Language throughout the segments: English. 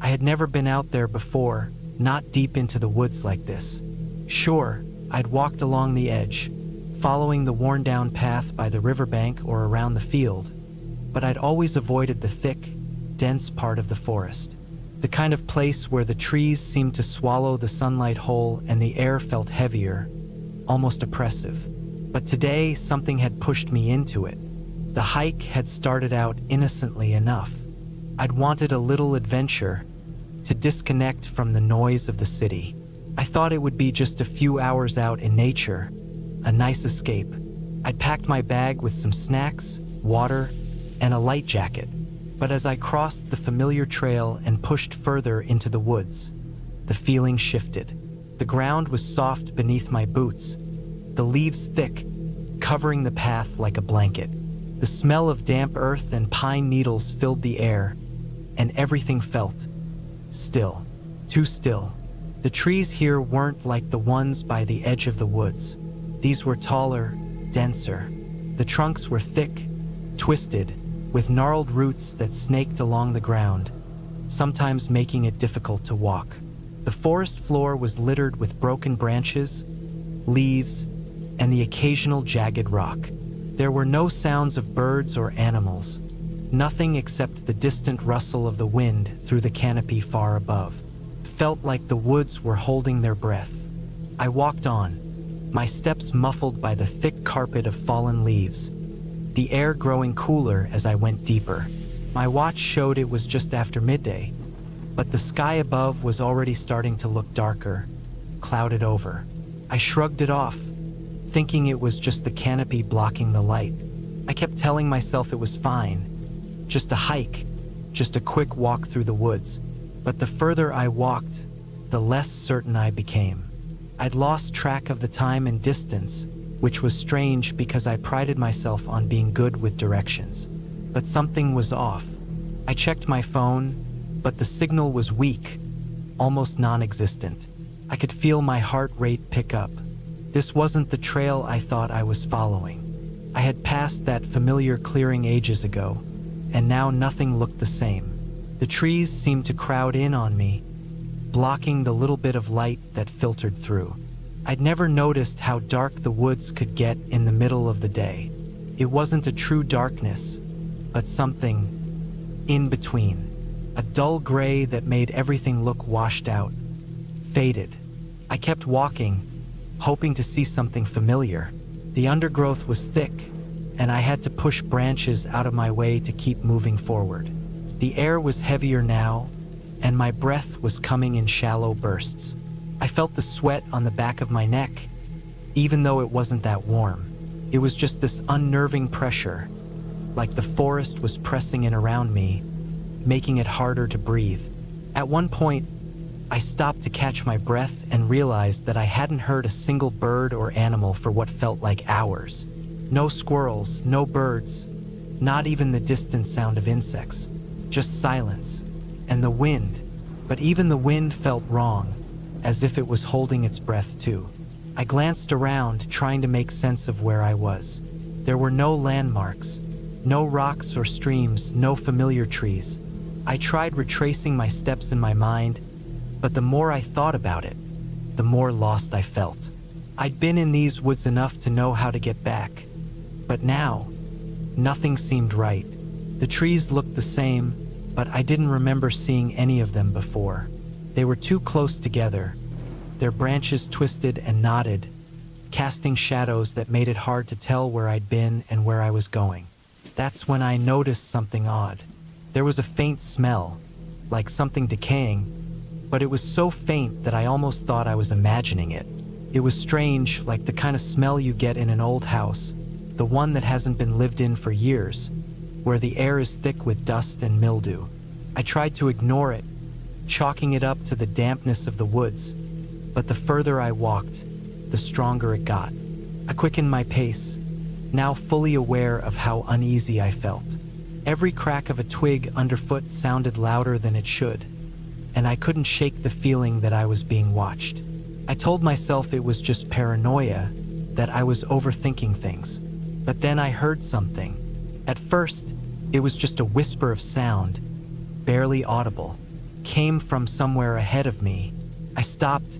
I had never been out there before, not deep into the woods like this. Sure, I'd walked along the edge, following the worn-down path by the riverbank or around the field, but I'd always avoided the thick, dense part of the forest. The kind of place where the trees seemed to swallow the sunlight whole and the air felt heavier, almost oppressive. But today, something had pushed me into it. The hike had started out innocently enough. I'd wanted a little adventure, to disconnect from the noise of the city. I thought it would be just a few hours out in nature, a nice escape. I'd packed my bag with some snacks, water, and a light jacket. But as I crossed the familiar trail and pushed further into the woods, the feeling shifted. The ground was soft beneath my boots, the leaves thick, covering the path like a blanket. The smell of damp earth and pine needles filled the air, and everything felt still, too still. The trees here weren't like the ones by the edge of the woods. These were taller, denser. The trunks were thick, twisted, with gnarled roots that snaked along the ground, sometimes making it difficult to walk. The forest floor was littered with broken branches, leaves, and the occasional jagged rock. There were no sounds of birds or animals, nothing except the distant rustle of the wind through the canopy far above. It felt like the woods were holding their breath. I walked on, my steps muffled by the thick carpet of fallen leaves, the air growing cooler as I went deeper. My watch showed it was just after midday, but the sky above was already starting to look darker, clouded over. I shrugged it off, thinking it was just the canopy blocking the light. I kept telling myself it was fine, just a hike, just a quick walk through the woods. But the further I walked, the less certain I became. I'd lost track of the time and distance, which was strange because I prided myself on being good with directions. But something was off. I checked my phone, but the signal was weak, almost non-existent. I could feel my heart rate pick up. This wasn't the trail I thought I was following. I had passed that familiar clearing ages ago, and now nothing looked the same. The trees seemed to crowd in on me, blocking the little bit of light that filtered through. I'd never noticed how dark the woods could get in the middle of the day. It wasn't a true darkness, but something in between. A dull gray that made everything look washed out, faded. I kept walking, hoping to see something familiar. The undergrowth was thick, and I had to push branches out of my way to keep moving forward. The air was heavier now, and my breath was coming in shallow bursts. I felt the sweat on the back of my neck, even though it wasn't that warm. It was just this unnerving pressure, like the forest was pressing in around me, making it harder to breathe. At one point, I stopped to catch my breath and realized that I hadn't heard a single bird or animal for what felt like hours. No squirrels, no birds, not even the distant sound of insects. Just silence. And the wind. But even the wind felt wrong, as if it was holding its breath too. I glanced around, trying to make sense of where I was. There were no landmarks, no rocks or streams, no familiar trees. I tried retracing my steps in my mind, but the more I thought about it, the more lost I felt. I'd been in these woods enough to know how to get back, but now, nothing seemed right. The trees looked the same, but I didn't remember seeing any of them before. They were too close together, their branches twisted and knotted, casting shadows that made it hard to tell where I'd been and where I was going. That's when I noticed something odd. There was a faint smell, like something decaying, but it was so faint that I almost thought I was imagining it. It was strange, like the kind of smell you get in an old house, the one that hasn't been lived in for years, where the air is thick with dust and mildew. I tried to ignore it, chalking it up to the dampness of the woods, but the further I walked, the stronger it got. I quickened my pace, now fully aware of how uneasy I felt. Every crack of a twig underfoot sounded louder than it should, and I couldn't shake the feeling that I was being watched. I told myself it was just paranoia, that I was overthinking things. But then I heard something. At first, it was just a whisper of sound, barely audible. came from somewhere ahead of me. I stopped,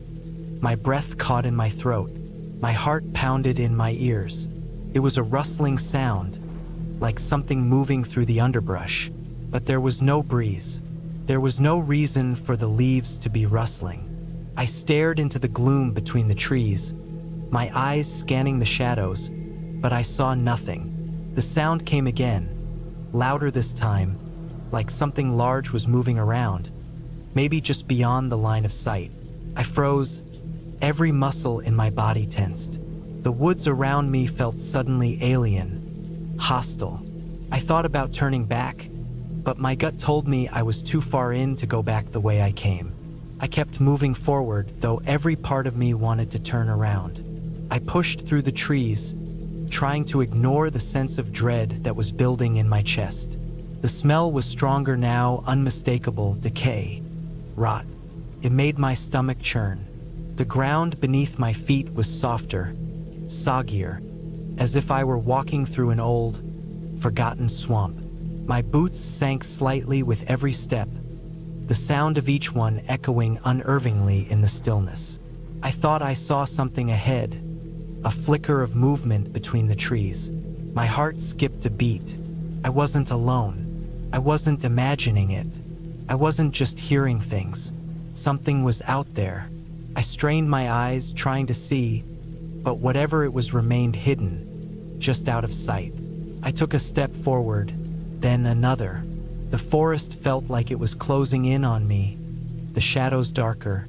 my breath caught in my throat. My heart pounded in my ears. It was a rustling sound, like something moving through the underbrush, but there was no breeze. There was no reason for the leaves to be rustling. I stared into the gloom between the trees, my eyes scanning the shadows, but I saw nothing. The sound came again, louder this time, like something large was moving around, maybe just beyond the line of sight. I froze, every muscle in my body tensed. The woods around me felt suddenly alien, hostile. I thought about turning back, but my gut told me I was too far in to go back the way I came. I kept moving forward, though every part of me wanted to turn around. I pushed through the trees, trying to ignore the sense of dread that was building in my chest. The smell was stronger now, unmistakable: decay, rot. It made my stomach churn. The ground beneath my feet was softer, soggier, as if I were walking through an old, forgotten swamp. My boots sank slightly with every step, the sound of each one echoing unnervingly in the stillness. I thought I saw something ahead, a flicker of movement between the trees. My heart skipped a beat. I wasn't alone. I wasn't imagining it. I wasn't just hearing things. Something was out there. I strained my eyes, trying to see, but whatever it was remained hidden, just out of sight. I took a step forward, then another. The forest felt like it was closing in on me, the shadows darker,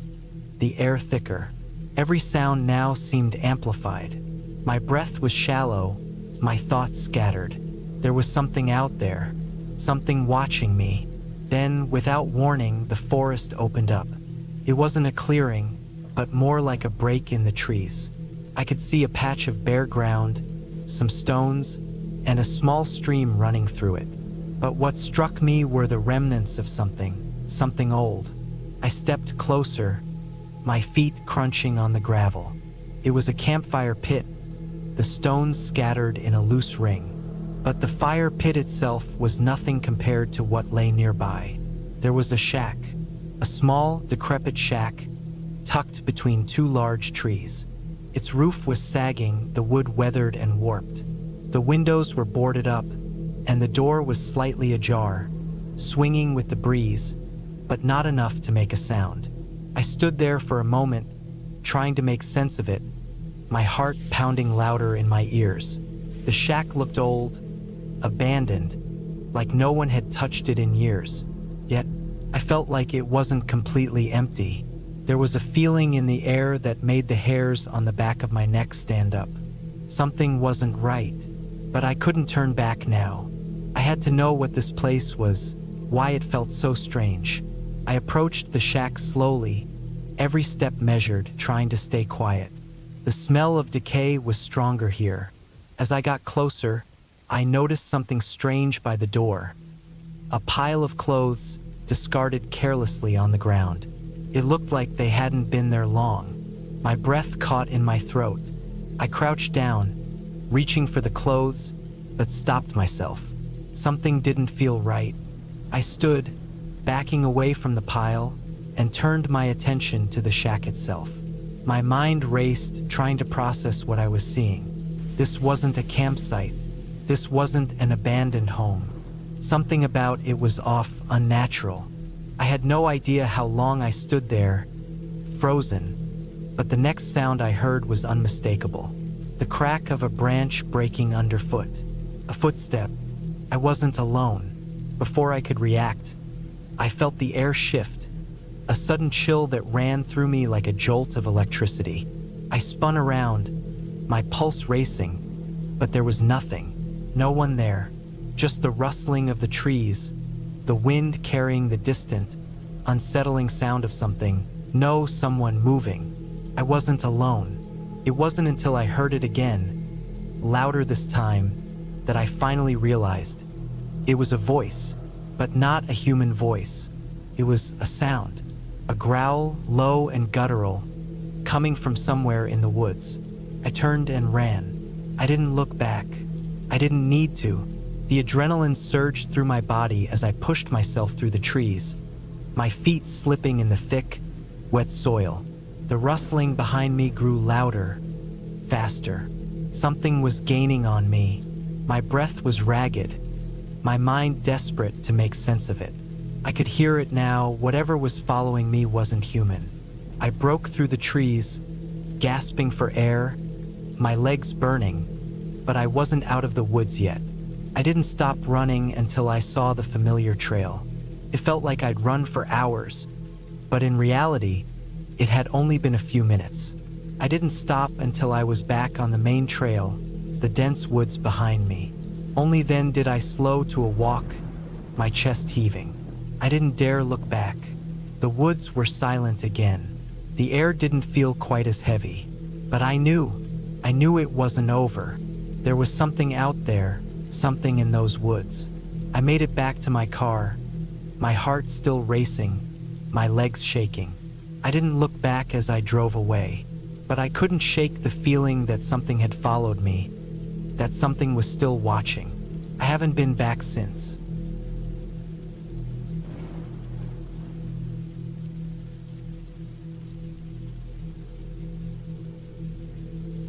the air thicker. Every sound now seemed amplified. My breath was shallow, my thoughts scattered. There was something out there, something watching me. Then, without warning, the forest opened up. It wasn't a clearing, but more like a break in the trees. I could see a patch of bare ground, some stones, and a small stream running through it. But what struck me were the remnants of something old. I stepped closer, my feet crunching on the gravel. It was a campfire pit, the stones scattered in a loose ring. But the fire pit itself was nothing compared to what lay nearby. There was a shack, a small, decrepit shack, tucked between two large trees. Its roof was sagging, the wood weathered and warped. The windows were boarded up, and the door was slightly ajar, swinging with the breeze, but not enough to make a sound. I stood there for a moment, trying to make sense of it, my heart pounding louder in my ears. The shack looked old, abandoned, like no one had touched it in years. Yet, I felt like it wasn't completely empty. There was a feeling in the air that made the hairs on the back of my neck stand up. Something wasn't right, but I couldn't turn back now. I had to know what this place was, why it felt so strange. I approached the shack slowly, every step measured, trying to stay quiet. The smell of decay was stronger here. As I got closer, I noticed something strange by the door. A pile of clothes, discarded carelessly on the ground. It looked like they hadn't been there long. My breath caught in my throat. I crouched down, reaching for the clothes, but stopped myself. Something didn't feel right. I stood, backing away from the pile, and turned my attention to the shack itself. My mind raced, trying to process what I was seeing. This wasn't a campsite. This wasn't an abandoned home. Something about it was off, unnatural. I had no idea how long I stood there, frozen, but the next sound I heard was unmistakable. The crack of a branch breaking underfoot. A footstep. I wasn't alone. Before I could react, I felt the air shift, a sudden chill that ran through me like a jolt of electricity. I spun around, my pulse racing, but there was nothing. No one there, just the rustling of the trees, the wind carrying the distant, unsettling sound of someone moving. I wasn't alone. It wasn't until I heard it again, louder this time, that I finally realized. It was a voice, but not a human voice. It was a sound, a growl, low and guttural, coming from somewhere in the woods. I turned and ran. I didn't look back. I didn't need to. The adrenaline surged through my body as I pushed myself through the trees, my feet slipping in the thick, wet soil. The rustling behind me grew louder, faster. Something was gaining on me. My breath was ragged, my mind desperate to make sense of it. I could hear it now. Whatever was following me wasn't human. I broke through the trees, gasping for air, my legs burning, but I wasn't out of the woods yet. I didn't stop running until I saw the familiar trail. It felt like I'd run for hours, but in reality, it had only been a few minutes. I didn't stop until I was back on the main trail, the dense woods behind me. Only then did I slow to a walk, my chest heaving. I didn't dare look back. The woods were silent again. The air didn't feel quite as heavy, but I knew it wasn't over. There was something out there, something in those woods. I made it back to my car, my heart still racing, my legs shaking. I didn't look back as I drove away, but I couldn't shake the feeling that something had followed me, that something was still watching. I haven't been back since.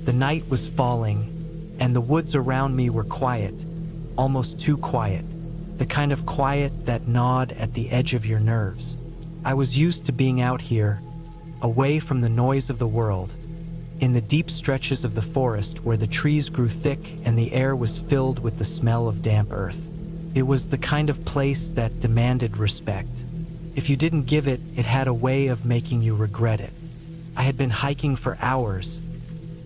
The night was falling, and the woods around me were quiet, almost too quiet, the kind of quiet that gnawed at the edge of your nerves. I was used to being out here, away from the noise of the world, in the deep stretches of the forest where the trees grew thick and the air was filled with the smell of damp earth. It was the kind of place that demanded respect. If you didn't give it, it had a way of making you regret it. I had been hiking for hours,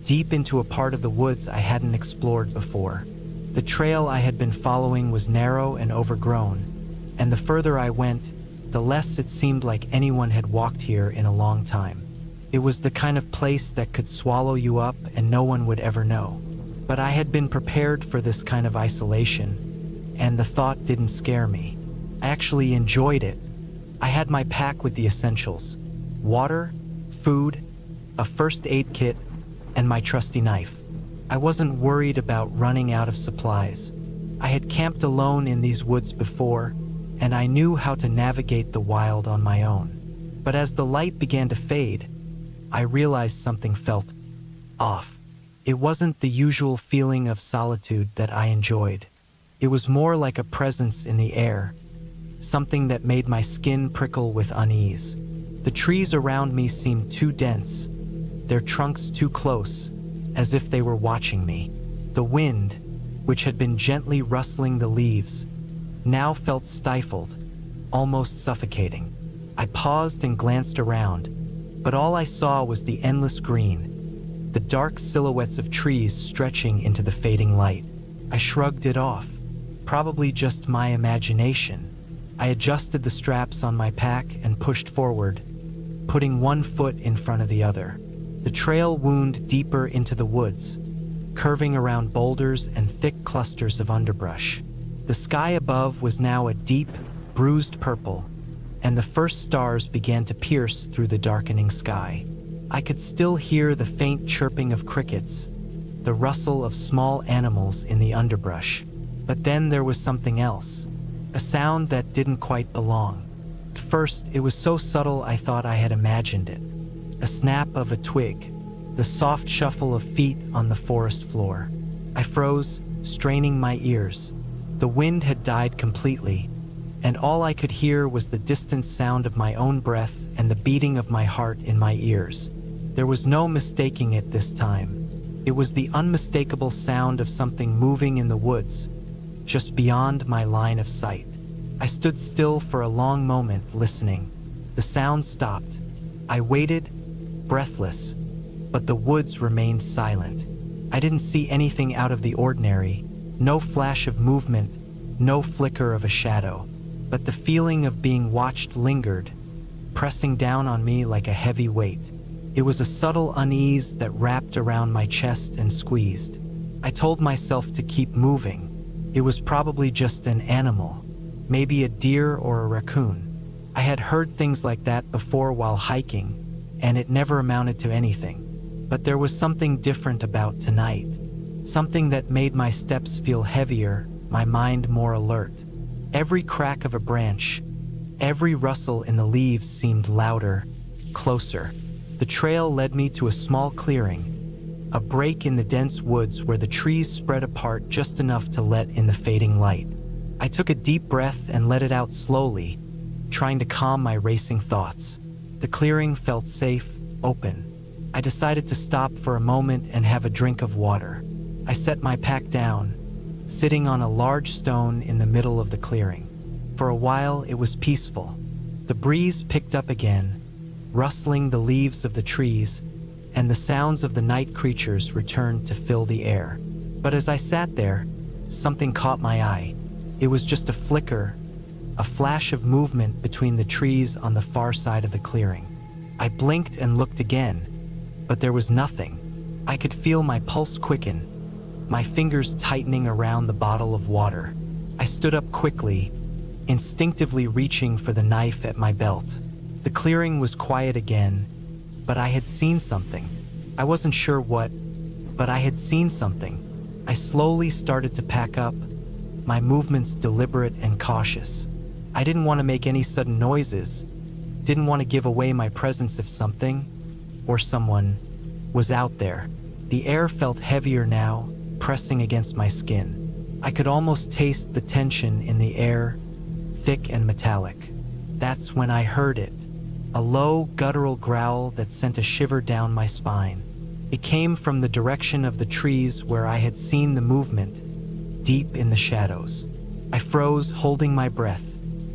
deep into a part of the woods I hadn't explored before. The trail I had been following was narrow and overgrown, and the further I went, the less it seemed like anyone had walked here in a long time. It was the kind of place that could swallow you up and no one would ever know. But I had been prepared for this kind of isolation, and the thought didn't scare me. I actually enjoyed it. I had my pack with the essentials: water, food, a first aid kit, and my trusty knife. I wasn't worried about running out of supplies. I had camped alone in these woods before, and I knew how to navigate the wild on my own. But as the light began to fade, I realized something felt off. It wasn't the usual feeling of solitude that I enjoyed. It was more like a presence in the air, something that made my skin prickle with unease. The trees around me seemed too dense, their trunks too close, as if they were watching me. The wind, which had been gently rustling the leaves, now felt stifled, almost suffocating. I paused and glanced around, but all I saw was the endless green, the dark silhouettes of trees stretching into the fading light. I shrugged it off, probably just my imagination. I adjusted the straps on my pack and pushed forward, putting one foot in front of the other. The trail wound deeper into the woods, curving around boulders and thick clusters of underbrush. The sky above was now a deep, bruised purple, and the first stars began to pierce through the darkening sky. I could still hear the faint chirping of crickets, the rustle of small animals in the underbrush. But then there was something else, a sound that didn't quite belong. At first, it was so subtle I thought I had imagined it. A snap of a twig, the soft shuffle of feet on the forest floor. I froze, straining my ears. The wind had died completely, and all I could hear was the distant sound of my own breath and the beating of my heart in my ears. There was no mistaking it this time. It was the unmistakable sound of something moving in the woods, just beyond my line of sight. I stood still for a long moment, listening. The sound stopped. I waited, breathless, but the woods remained silent. I didn't see anything out of the ordinary, no flash of movement, no flicker of a shadow. But the feeling of being watched lingered, pressing down on me like a heavy weight. It was a subtle unease that wrapped around my chest and squeezed. I told myself to keep moving. It was probably just an animal, maybe a deer or a raccoon. I had heard things like that before while hiking, and it never amounted to anything. But there was something different about tonight, something that made my steps feel heavier, my mind more alert. Every crack of a branch, Every rustle in the leaves seemed louder, closer. The trail led me to a small clearing, a break in the dense woods where the trees spread apart just enough to let in the fading light. I took a deep breath and let it out slowly, trying to calm my racing thoughts. The clearing felt safe, open. I decided to stop for a moment and have a drink of water. I set my pack down, sitting on a large stone in the middle of the clearing. For a while, it was peaceful. The breeze picked up again, rustling the leaves of the trees, and the sounds of the night creatures returned to fill the air. But as I sat there, something caught my eye. It was just a flicker, a flash of movement between the trees on the far side of the clearing. I blinked and looked again, but there was nothing. I could feel my pulse quicken, my fingers tightening around the bottle of water. I stood up quickly, instinctively reaching for the knife at my belt. The clearing was quiet again, but I had seen something. I wasn't sure what, but I had seen something. I slowly started to pack up, my movements deliberate and cautious. I didn't want to make any sudden noises, didn't want to give away my presence if something, or someone, was out there. The air felt heavier now, pressing against my skin. I could almost taste the tension in the air, thick and metallic. That's when I heard it, a low, guttural growl that sent a shiver down my spine. It came from the direction of the trees where I had seen the movement, deep in the shadows. I froze, holding my breath.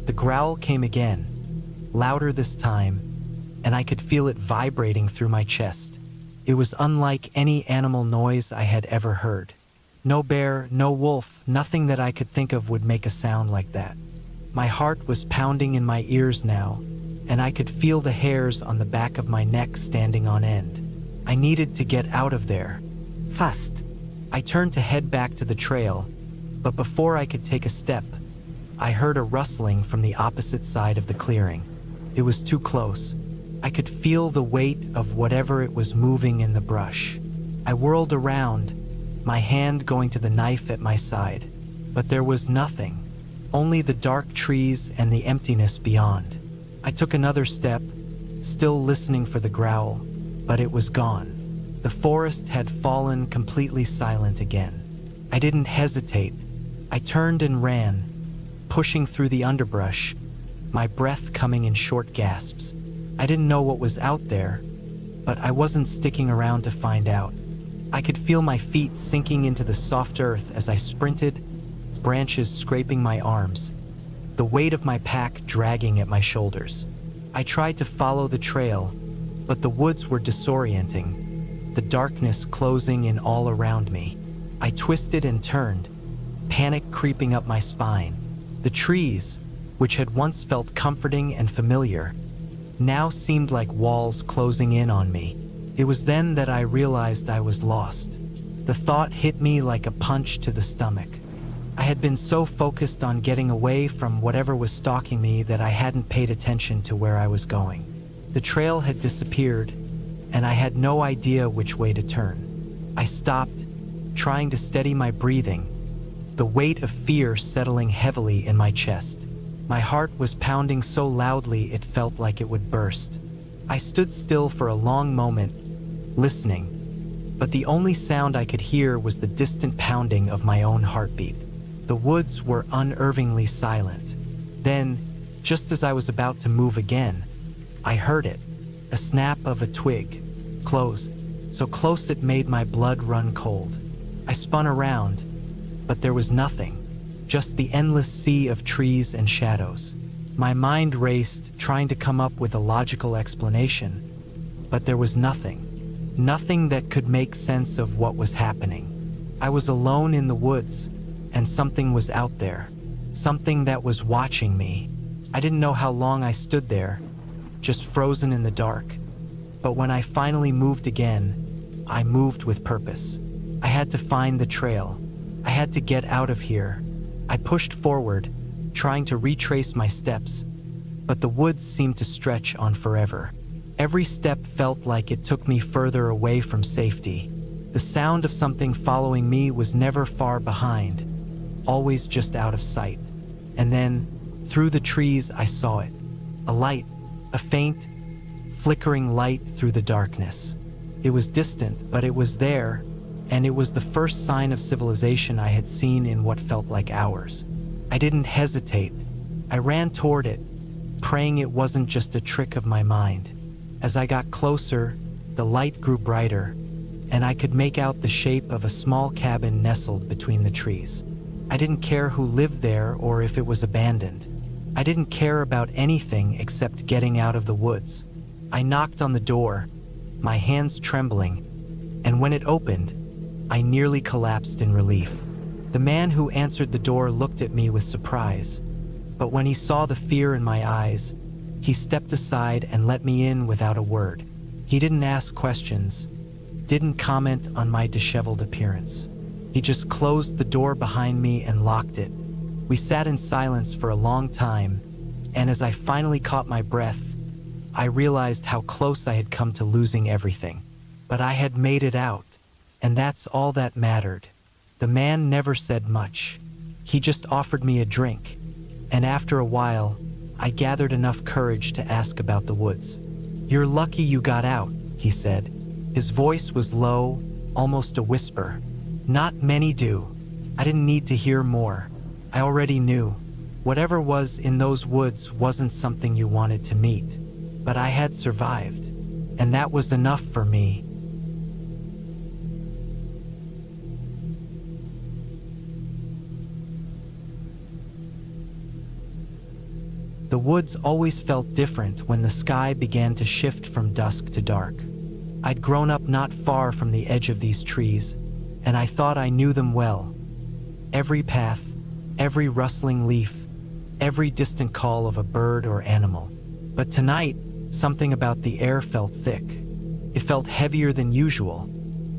The growl came again, louder this time, and I could feel it vibrating through my chest. It was unlike any animal noise I had ever heard. No bear, no wolf, nothing that I could think of would make a sound like that. My heart was pounding in my ears now, and I could feel the hairs on the back of my neck standing on end. I needed to get out of there. Fast. I turned to head back to the trail, but before I could take a step, I heard a rustling from the opposite side of the clearing. It was too close. I could feel the weight of whatever it was moving in the brush. I whirled around, my hand going to the knife at my side, but there was nothing, only the dark trees and the emptiness beyond. I took another step, still listening for the growl, but it was gone. The forest had fallen completely silent again. I didn't hesitate. I turned and ran, pushing through the underbrush, my breath coming in short gasps. I didn't know what was out there, but I wasn't sticking around to find out. I could feel my feet sinking into the soft earth as I sprinted, branches scraping my arms, the weight of my pack dragging at my shoulders. I tried to follow the trail, but the woods were disorienting, the darkness closing in all around me. I twisted and turned, panic creeping up my spine. The trees, which had once felt comforting and familiar, now seemed like walls closing in on me. It was then that I realized I was lost. The thought hit me like a punch to the stomach. I had been so focused on getting away from whatever was stalking me that I hadn't paid attention to where I was going. The trail had disappeared, and I had no idea which way to turn. I stopped, trying to steady my breathing, the weight of fear settling heavily in my chest. My heart was pounding so loudly it felt like it would burst. I stood still for a long moment, listening, but the only sound I could hear was the distant pounding of my own heartbeat. The woods were unnervingly silent. Then, just as I was about to move again, I heard it, a snap of a twig, close, so close it made my blood run cold. I spun around, but there was nothing, just the endless sea of trees and shadows. My mind raced, trying to come up with a logical explanation, but there was nothing that could make sense of what was happening. I was alone in the woods, and something was out there, something that was watching me. I didn't know how long I stood there, just frozen in the dark. But when I finally moved again, I moved with purpose. I had to find the trail. I had to get out of here. I pushed forward, trying to retrace my steps, but the woods seemed to stretch on forever. Every step felt like it took me further away from safety. The sound of something following me was never far behind, always just out of sight. And then, Through the trees, I saw it. A light, a faint, flickering light through the darkness. It was distant, but it was there, and it was the first sign of civilization I had seen in what felt like hours. I didn't hesitate. I ran toward it, praying it wasn't just a trick of my mind. As I got closer, the light grew brighter, and I could make out the shape of a small cabin nestled between the trees. I didn't care who lived there or if it was abandoned. I didn't care about anything except getting out of the woods. I knocked on the door, my hands trembling, and when it opened, I nearly collapsed in relief. The man who answered the door looked at me with surprise, but when he saw the fear in my eyes, he stepped aside and let me in without a word. He didn't ask questions, didn't comment on my disheveled appearance. He just closed the door behind me and locked it. We sat in silence for a long time, and as I finally caught my breath, I realized how close I had come to losing everything. But I had made it out, and that's all that mattered. The man never said much. He just offered me a drink, and after a while, I gathered enough courage to ask about the woods. "You're lucky you got out," he said. His voice was low, almost a whisper. "Not many do." I didn't need to hear more. I already knew. Whatever was in those woods wasn't something you wanted to meet. But I had survived, and that was enough for me. The woods always felt different when the sky began to shift from dusk to dark. I'd grown up not far from the edge of these trees, and I thought I knew them well. Every path, every rustling leaf, every distant call of a bird or animal. But tonight, something about the air felt thick. It felt heavier than usual,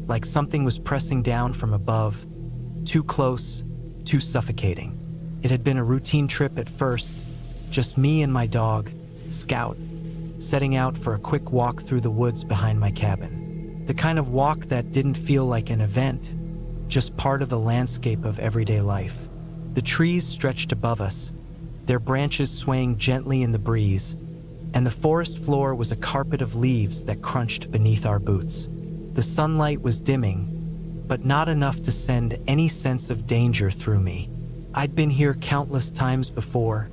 like something was pressing down from above, too close, too suffocating. It had been a routine trip at first, just me and my dog, Scout, setting out for a quick walk through the woods behind my cabin. The kind of walk that didn't feel like an event, just part of the landscape of everyday life. The trees stretched above us, their branches swaying gently in the breeze, and the forest floor was a carpet of leaves that crunched beneath our boots. The sunlight was dimming, but not enough to send any sense of danger through me. I'd been here countless times before,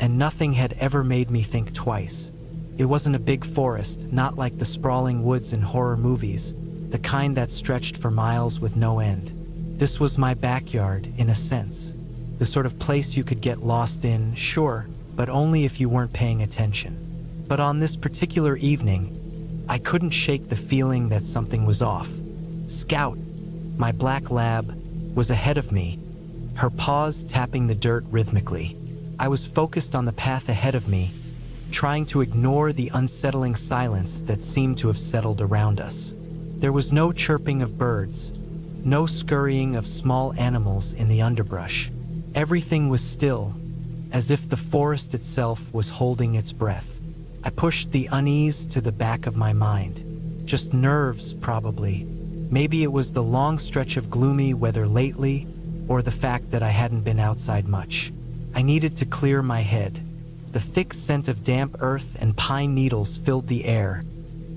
and nothing had ever made me think twice. It wasn't a big forest, not like the sprawling woods in horror movies, the kind that stretched for miles with no end. This was my backyard, in a sense. The sort of place you could get lost in, sure, but only if you weren't paying attention. But on this particular evening, I couldn't shake the feeling that something was off. Scout, my black lab, was ahead of me, her paws tapping the dirt rhythmically. I was focused on the path ahead of me, trying to ignore the unsettling silence that seemed to have settled around us. There was no chirping of birds, no scurrying of small animals in the underbrush. Everything was still, as if the forest itself was holding its breath. I pushed the unease to the back of my mind. Just nerves, probably. Maybe it was the long stretch of gloomy weather lately, or the fact that I hadn't been outside much. I needed to clear my head. The thick scent of damp earth and pine needles filled the air,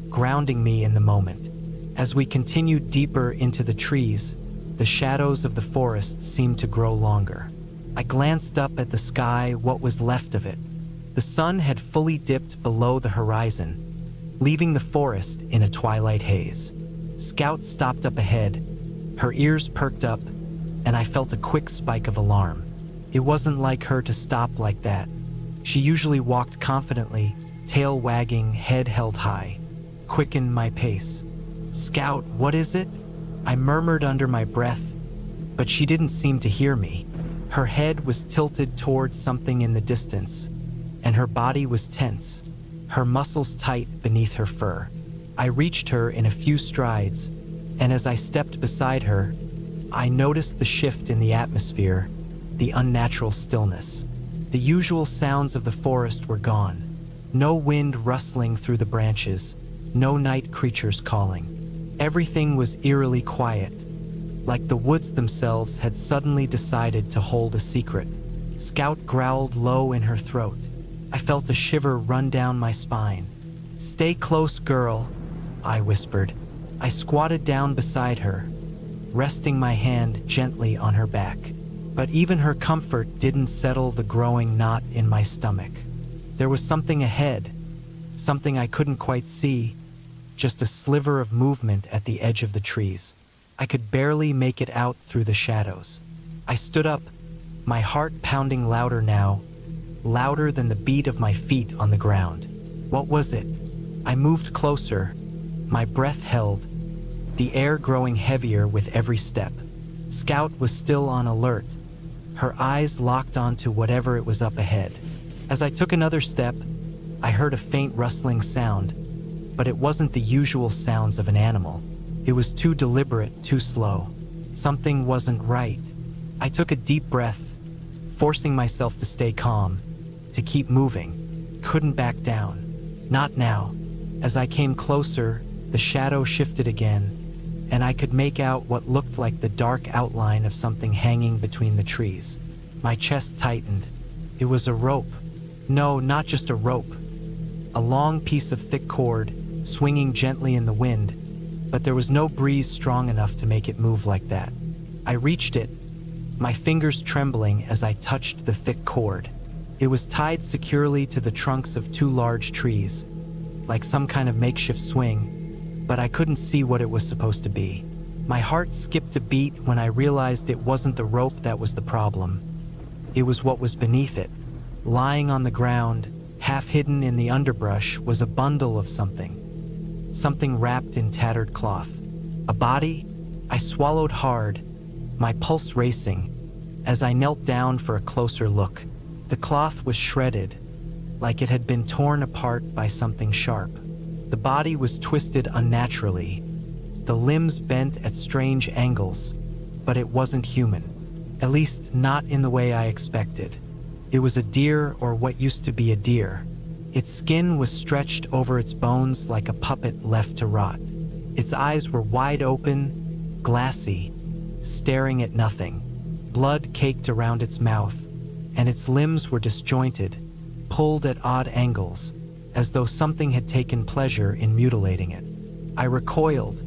grounding me in the moment. As we continued deeper into the trees, the shadows of the forest seemed to grow longer. I glanced up at the sky, what was left of it. The sun had fully dipped below the horizon, leaving the forest in a twilight haze. Scout stopped up ahead, her ears perked up, and I felt a quick spike of alarm. It wasn't like her to stop like that. She usually walked confidently, tail wagging, head held high. Quickened my pace. "Scout, what is it?" I murmured under my breath, but she didn't seem to hear me. Her head was tilted towards something in the distance, and her body was tense, her muscles tight beneath her fur. I reached her in a few strides, and as I stepped beside her, I noticed the shift in the atmosphere, the unnatural stillness. The usual sounds of the forest were gone. No wind rustling through the branches, no night creatures calling. Everything was eerily quiet, like the woods themselves had suddenly decided to hold a secret. Scout growled low in her throat. I felt a shiver run down my spine. "Stay close, girl," I whispered. I squatted down beside her, resting my hand gently on her back. But even her comfort didn't settle the growing knot in my stomach. There was something ahead, something I couldn't quite see, just a sliver of movement at the edge of the trees. I could barely make it out through the shadows. I stood up, my heart pounding louder now, louder than the beat of my feet on the ground. What was it? I moved closer, my breath held, the air growing heavier with every step. Scout was still on alert, her eyes locked onto whatever it was up ahead. As I took another step, I heard a faint rustling sound, but it wasn't the usual sounds of an animal. It was too deliberate, too slow. Something wasn't right. I took a deep breath, forcing myself to stay calm, to keep moving. Couldn't back down. Not now. As I came closer, the shadow shifted again, and I could make out what looked like the dark outline of something hanging between the trees. My chest tightened. It was a rope. No, not just a rope. A long piece of thick cord, swinging gently in the wind, but there was no breeze strong enough to make it move like that. I reached it, my fingers trembling as I touched the thick cord. It was tied securely to the trunks of two large trees, like some kind of makeshift swing, but I couldn't see what it was supposed to be. My heart skipped a beat when I realized it wasn't the rope that was the problem. It was what was beneath it. Lying on the ground, half hidden in the underbrush, was a bundle of something. Something wrapped in tattered cloth. A body? I swallowed hard, my pulse racing, as I knelt down for a closer look. The cloth was shredded, like it had been torn apart by something sharp. The body was twisted unnaturally, the limbs bent at strange angles, but it wasn't human. At least not in the way I expected. It was a deer, or what used to be a deer. Its skin was stretched over its bones like a puppet left to rot. Its eyes were wide open, glassy, staring at nothing. Blood caked around its mouth, and its limbs were disjointed, pulled at odd angles, as though something had taken pleasure in mutilating it. I recoiled,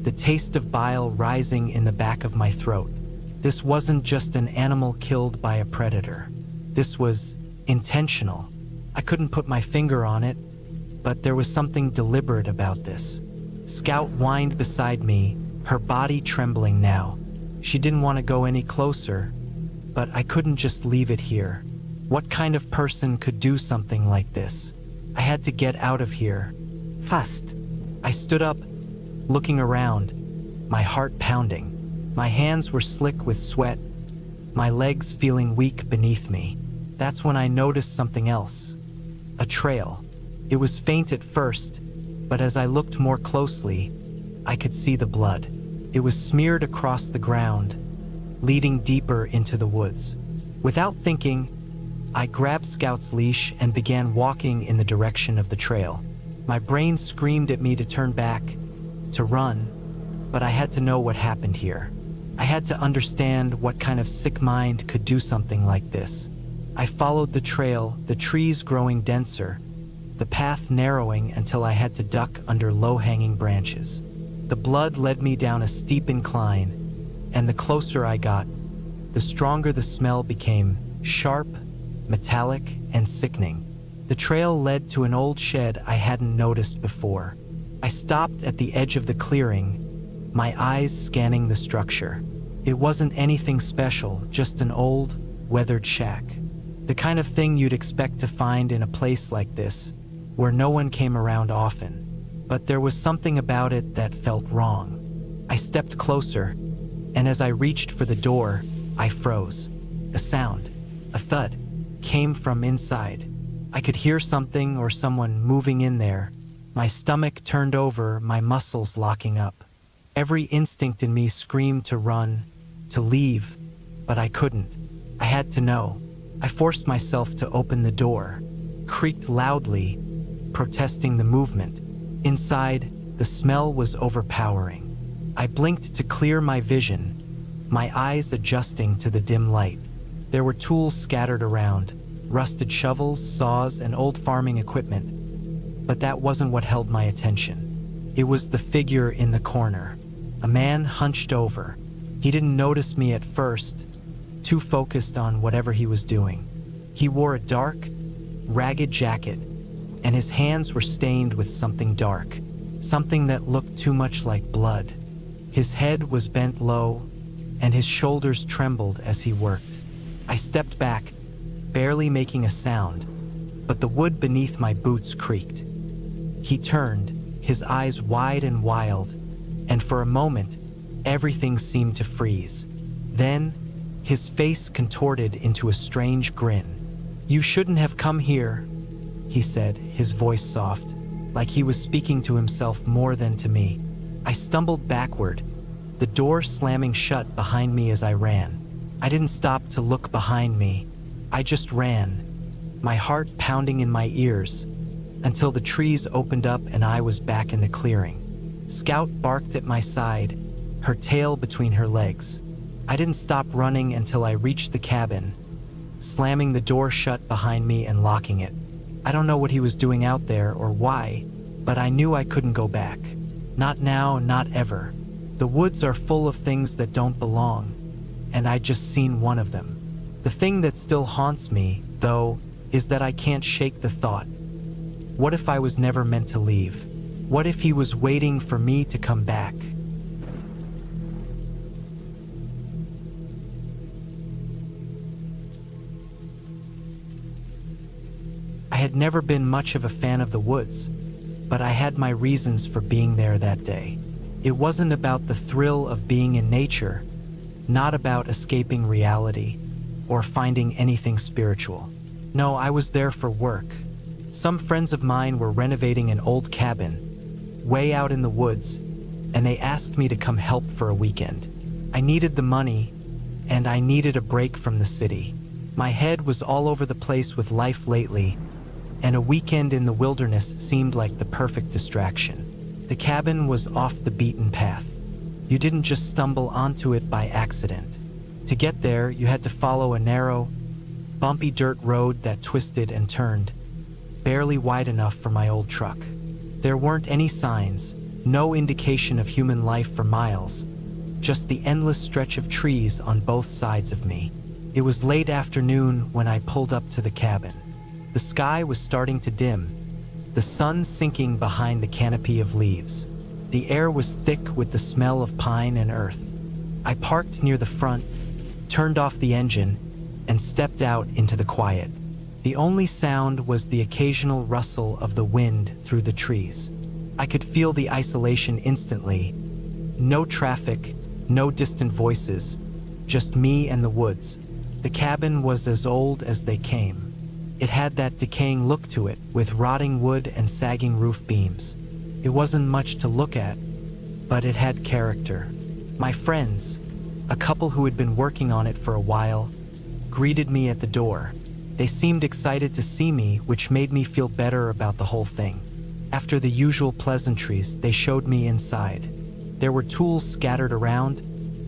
the taste of bile rising in the back of my throat. This wasn't just an animal killed by a predator. This was intentional. I couldn't put my finger on it, but there was something deliberate about this. Scout whined beside me, her body trembling now. She didn't want to go any closer, but I couldn't just leave it here. What kind of person could do something like this? I had to get out of here. Fast. I stood up, looking around, my heart pounding. My hands were slick with sweat, my legs feeling weak beneath me. That's when I noticed something else. A trail. It was faint at first, but as I looked more closely, I could see the blood. It was smeared across the ground, leading deeper into the woods. Without thinking, I grabbed Scout's leash and began walking in the direction of the trail. My brain screamed at me to turn back, to run, but I had to know what happened here. I had to understand what kind of sick mind could do something like this. I followed the trail, the trees growing denser, the path narrowing until I had to duck under low-hanging branches. The blood led me down a steep incline, and the closer I got, the stronger the smell became, sharp, metallic, and sickening. The trail led to an old shed I hadn't noticed before. I stopped at the edge of the clearing, my eyes scanning the structure. It wasn't anything special, just an old, weathered shack. The kind of thing you'd expect to find in a place like this, where no one came around often. But there was something about it that felt wrong. I stepped closer, and as I reached for the door, I froze. A sound, a thud, came from inside. I could hear something or someone moving in there. My stomach turned over, my muscles locking up. Every instinct in me screamed to run, to leave, but I couldn't. I had to know. I forced myself to open the door, creaked loudly, protesting the movement. Inside, the smell was overpowering. I blinked to clear my vision, my eyes adjusting to the dim light. There were tools scattered around, rusted shovels, saws, and old farming equipment. But that wasn't what held my attention. It was the figure in the corner, a man hunched over. He didn't notice me at first, too focused on whatever he was doing. He wore a dark, ragged jacket, and his hands were stained with something dark, something that looked too much like blood. His head was bent low, and his shoulders trembled as he worked. I stepped back, barely making a sound, but the wood beneath my boots creaked. He turned, his eyes wide and wild, and for a moment, everything seemed to freeze. Then, his face contorted into a strange grin. "You shouldn't have come here," he said, his voice soft, like he was speaking to himself more than to me. I stumbled backward, the door slamming shut behind me as I ran. I didn't stop to look behind me. I just ran, my heart pounding in my ears, until the trees opened up and I was back in the clearing. Scout barked at my side, her tail between her legs. I didn't stop running until I reached the cabin, slamming the door shut behind me and locking it. I don't know what he was doing out there or why, but I knew I couldn't go back. Not now, not ever. The woods are full of things that don't belong, and I'd just seen one of them. The thing that still haunts me, though, is that I can't shake the thought. What if I was never meant to leave? What if he was waiting for me to come back? I had never been much of a fan of the woods, but I had my reasons for being there that day. It wasn't about the thrill of being in nature, not about escaping reality or finding anything spiritual. No, I was there for work. Some friends of mine were renovating an old cabin, way out in the woods, and they asked me to come help for a weekend. I needed the money, and I needed a break from the city. My head was all over the place with life lately, and a weekend in the wilderness seemed like the perfect distraction. The cabin was off the beaten path. You didn't just stumble onto it by accident. To get there, you had to follow a narrow, bumpy dirt road that twisted and turned, barely wide enough for my old truck. There weren't any signs, no indication of human life for miles, just the endless stretch of trees on both sides of me. It was late afternoon when I pulled up to the cabin. The sky was starting to dim, the sun sinking behind the canopy of leaves. The air was thick with the smell of pine and earth. I parked near the front, turned off the engine, and stepped out into the quiet. The only sound was the occasional rustle of the wind through the trees. I could feel the isolation instantly. No traffic, no distant voices, just me and the woods. The cabin was as old as they came. It had that decaying look to it, with rotting wood and sagging roof beams. It wasn't much to look at, but it had character. My friends, a couple who had been working on it for a while, greeted me at the door. They seemed excited to see me, which made me feel better about the whole thing. After the usual pleasantries, they showed me inside. There were tools scattered around,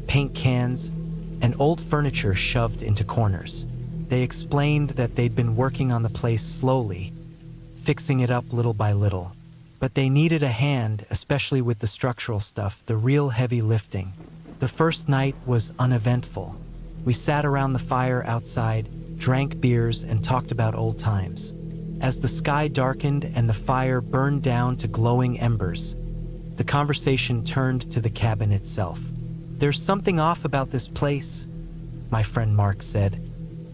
paint cans, and old furniture shoved into corners. They explained that they'd been working on the place slowly, fixing it up little by little. But they needed a hand, especially with the structural stuff, the real heavy lifting. The first night was uneventful. We sat around the fire outside, drank beers, and talked about old times. As the sky darkened and the fire burned down to glowing embers, the conversation turned to the cabin itself. "There's something off about this place," my friend Mark said,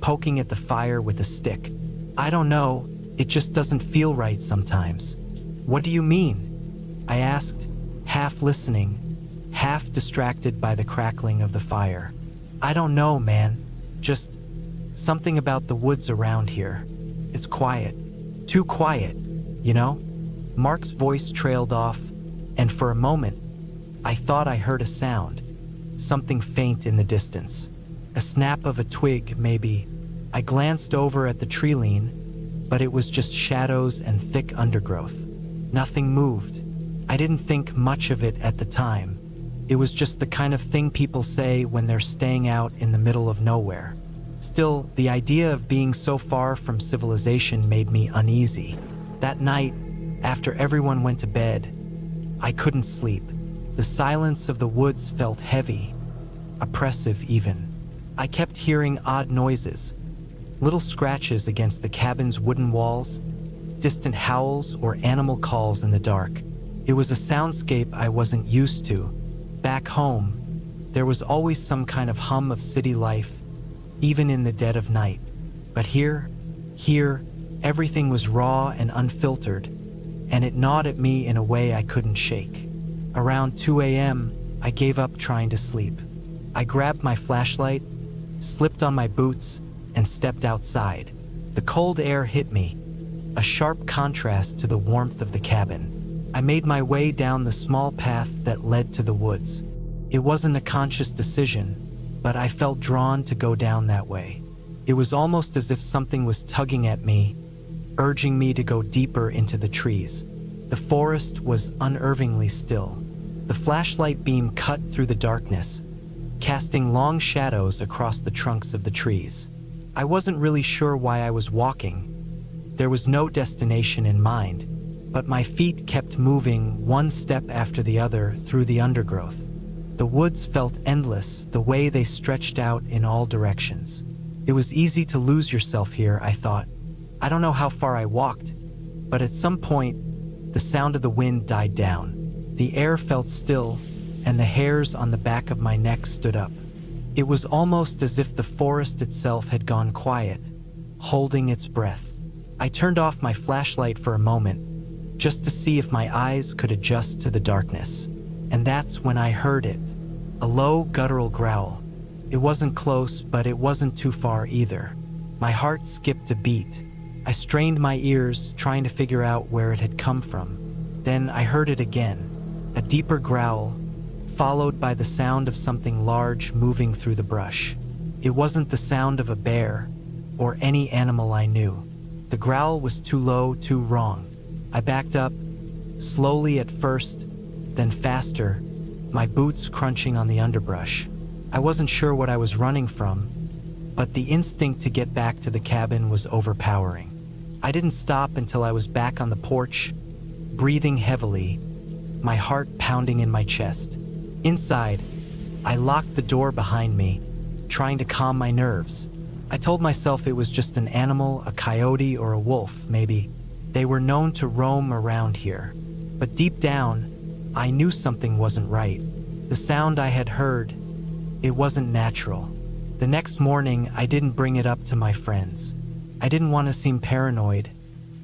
poking at the fire with a stick. "I don't know, it just doesn't feel right sometimes." "What do you mean?" I asked, half listening, half distracted by the crackling of the fire. "I don't know, man. Just something about the woods around here. It's quiet. Too quiet, you know?" Mark's voice trailed off, and for a moment, I thought I heard a sound, something faint in the distance. A snap of a twig, maybe. I glanced over at the tree line, but it was just shadows and thick undergrowth. Nothing moved. I didn't think much of it at the time. It was just the kind of thing people say when they're staying out in the middle of nowhere. Still, the idea of being so far from civilization made me uneasy. That night, after everyone went to bed, I couldn't sleep. The silence of the woods felt heavy, oppressive even. I kept hearing odd noises, little scratches against the cabin's wooden walls, distant howls or animal calls in the dark. It was a soundscape I wasn't used to. Back home, there was always some kind of hum of city life, even in the dead of night. But here, everything was raw and unfiltered, and it gnawed at me in a way I couldn't shake. Around 2 a.m., I gave up trying to sleep. I grabbed my flashlight, slipped on my boots, and stepped outside. The cold air hit me, a sharp contrast to the warmth of the cabin. I made my way down the small path that led to the woods. It wasn't a conscious decision, but I felt drawn to go down that way. It was almost as if something was tugging at me, urging me to go deeper into the trees. The forest was unnervingly still. The flashlight beam cut through the darkness, casting long shadows across the trunks of the trees. I wasn't really sure why I was walking. There was no destination in mind, but my feet kept moving one step after the other through the undergrowth. The woods felt endless, the way they stretched out in all directions. It was easy to lose yourself here, I thought. I don't know how far I walked, but at some point, the sound of the wind died down. The air felt still, and the hairs on the back of my neck stood up. It was almost as if the forest itself had gone quiet, holding its breath. I turned off my flashlight for a moment, just to see if my eyes could adjust to the darkness. And that's when I heard it, a low guttural growl. It wasn't close, but it wasn't too far either. My heart skipped a beat. I strained my ears, trying to figure out where it had come from. Then I heard it again, a deeper growl, followed by the sound of something large moving through the brush. It wasn't the sound of a bear or any animal I knew. The growl was too low, too wrong. I backed up, slowly at first, then faster, my boots crunching on the underbrush. I wasn't sure what I was running from, but the instinct to get back to the cabin was overpowering. I didn't stop until I was back on the porch, breathing heavily, my heart pounding in my chest. Inside, I locked the door behind me, trying to calm my nerves. I told myself it was just an animal, a coyote or a wolf, maybe. They were known to roam around here. But deep down, I knew something wasn't right. The sound I had heard, it wasn't natural. The next morning, I didn't bring it up to my friends. I didn't want to seem paranoid,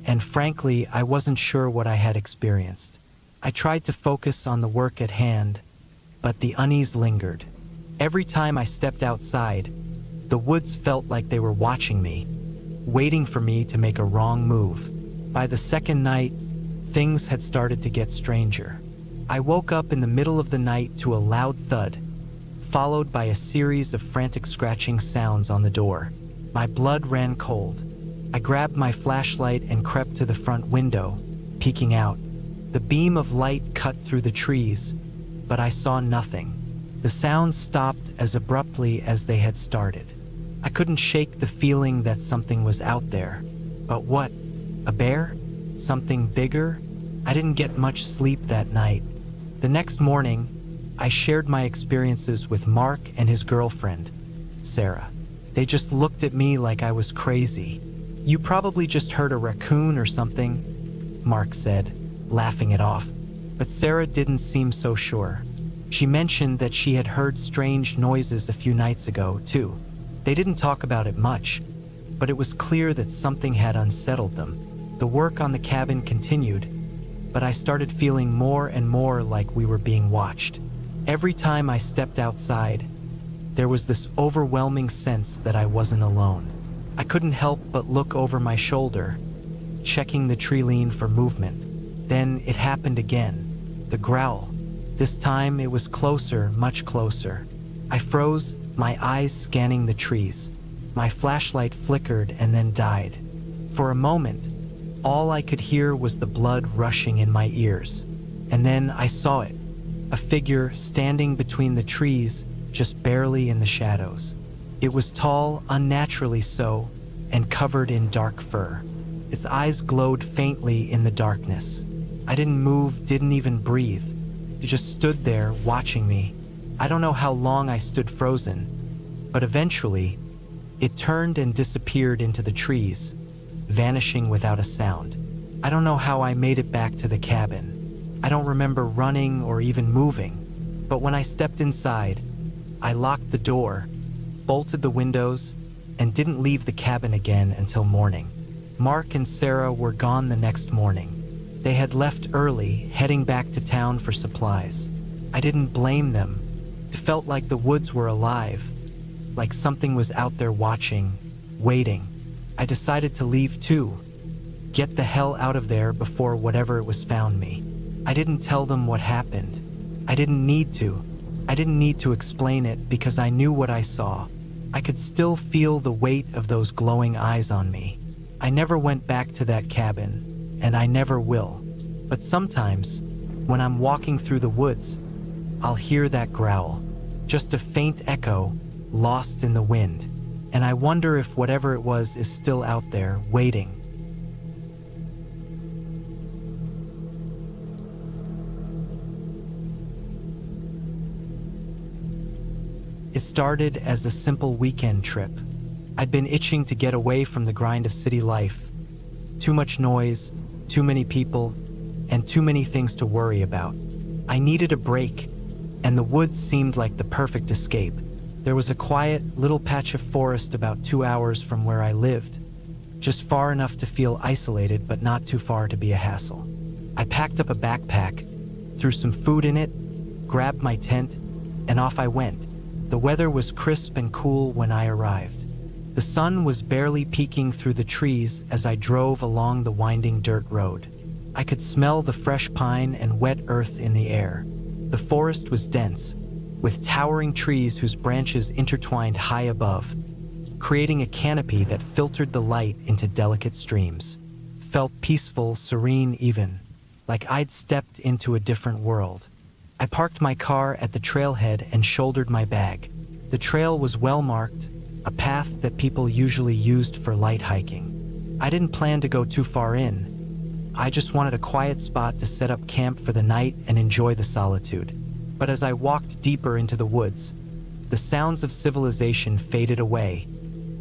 and frankly, I wasn't sure what I had experienced. I tried to focus on the work at hand, but the unease lingered. Every time I stepped outside, the woods felt like they were watching me, waiting for me to make a wrong move. By the second night, things had started to get stranger. I woke up in the middle of the night to a loud thud, followed by a series of frantic scratching sounds on the door. My blood ran cold. I grabbed my flashlight and crept to the front window, peeking out. The beam of light cut through the trees, but I saw nothing. The sounds stopped as abruptly as they had started. I couldn't shake the feeling that something was out there. But what? A bear? Something bigger? I didn't get much sleep that night. The next morning, I shared my experiences with Mark and his girlfriend, Sarah. They just looked at me like I was crazy. "You probably just heard a raccoon or something," Mark said, laughing it off. But Sarah didn't seem so sure. She mentioned that she had heard strange noises a few nights ago, too. They didn't talk about it much, but it was clear that something had unsettled them. The work on the cabin continued, but I started feeling more and more like we were being watched. Every time I stepped outside, there was this overwhelming sense that I wasn't alone. I couldn't help but look over my shoulder, checking the tree line for movement. Then it happened again. The growl. This time it was closer, much closer. I froze, my eyes scanning the trees. My flashlight flickered and then died. For a moment, all I could hear was the blood rushing in my ears. And then I saw it, a figure standing between the trees, just barely in the shadows. It was tall, unnaturally so, and covered in dark fur. Its eyes glowed faintly in the darkness. I didn't move, didn't even breathe. It just stood there, watching me. I don't know how long I stood frozen, but eventually, it turned and disappeared into the trees, vanishing without a sound. I don't know how I made it back to the cabin. I don't remember running or even moving, but when I stepped inside, I locked the door, bolted the windows, and didn't leave the cabin again until morning. Mark and Sarah were gone the next morning. They had left early, heading back to town for supplies. I didn't blame them. It felt like the woods were alive, like something was out there watching, waiting. I decided to leave too. Get the hell out of there before whatever it was found me. I didn't tell them what happened. I didn't need to. I didn't need to explain it because I knew what I saw. I could still feel the weight of those glowing eyes on me. I never went back to that cabin, and I never will. But sometimes, when I'm walking through the woods, I'll hear that growl, just a faint echo, lost in the wind. And I wonder if whatever it was is still out there, waiting. It started as a simple weekend trip. I'd been itching to get away from the grind of city life. Too much noise, too many people, and too many things to worry about. I needed a break, and the woods seemed like the perfect escape. There was a quiet, little patch of forest about 2 hours from where I lived, just far enough to feel isolated but not too far to be a hassle. I packed up a backpack, threw some food in it, grabbed my tent, and off I went. The weather was crisp and cool when I arrived. The sun was barely peeking through the trees as I drove along the winding dirt road. I could smell the fresh pine and wet earth in the air. The forest was dense, with towering trees whose branches intertwined high above, creating a canopy that filtered the light into delicate streams. Felt peaceful, serene even, like I'd stepped into a different world. I parked my car at the trailhead and shouldered my bag. The trail was well marked, a path that people usually used for light hiking. I didn't plan to go too far in. I just wanted a quiet spot to set up camp for the night and enjoy the solitude. But as I walked deeper into the woods, the sounds of civilization faded away,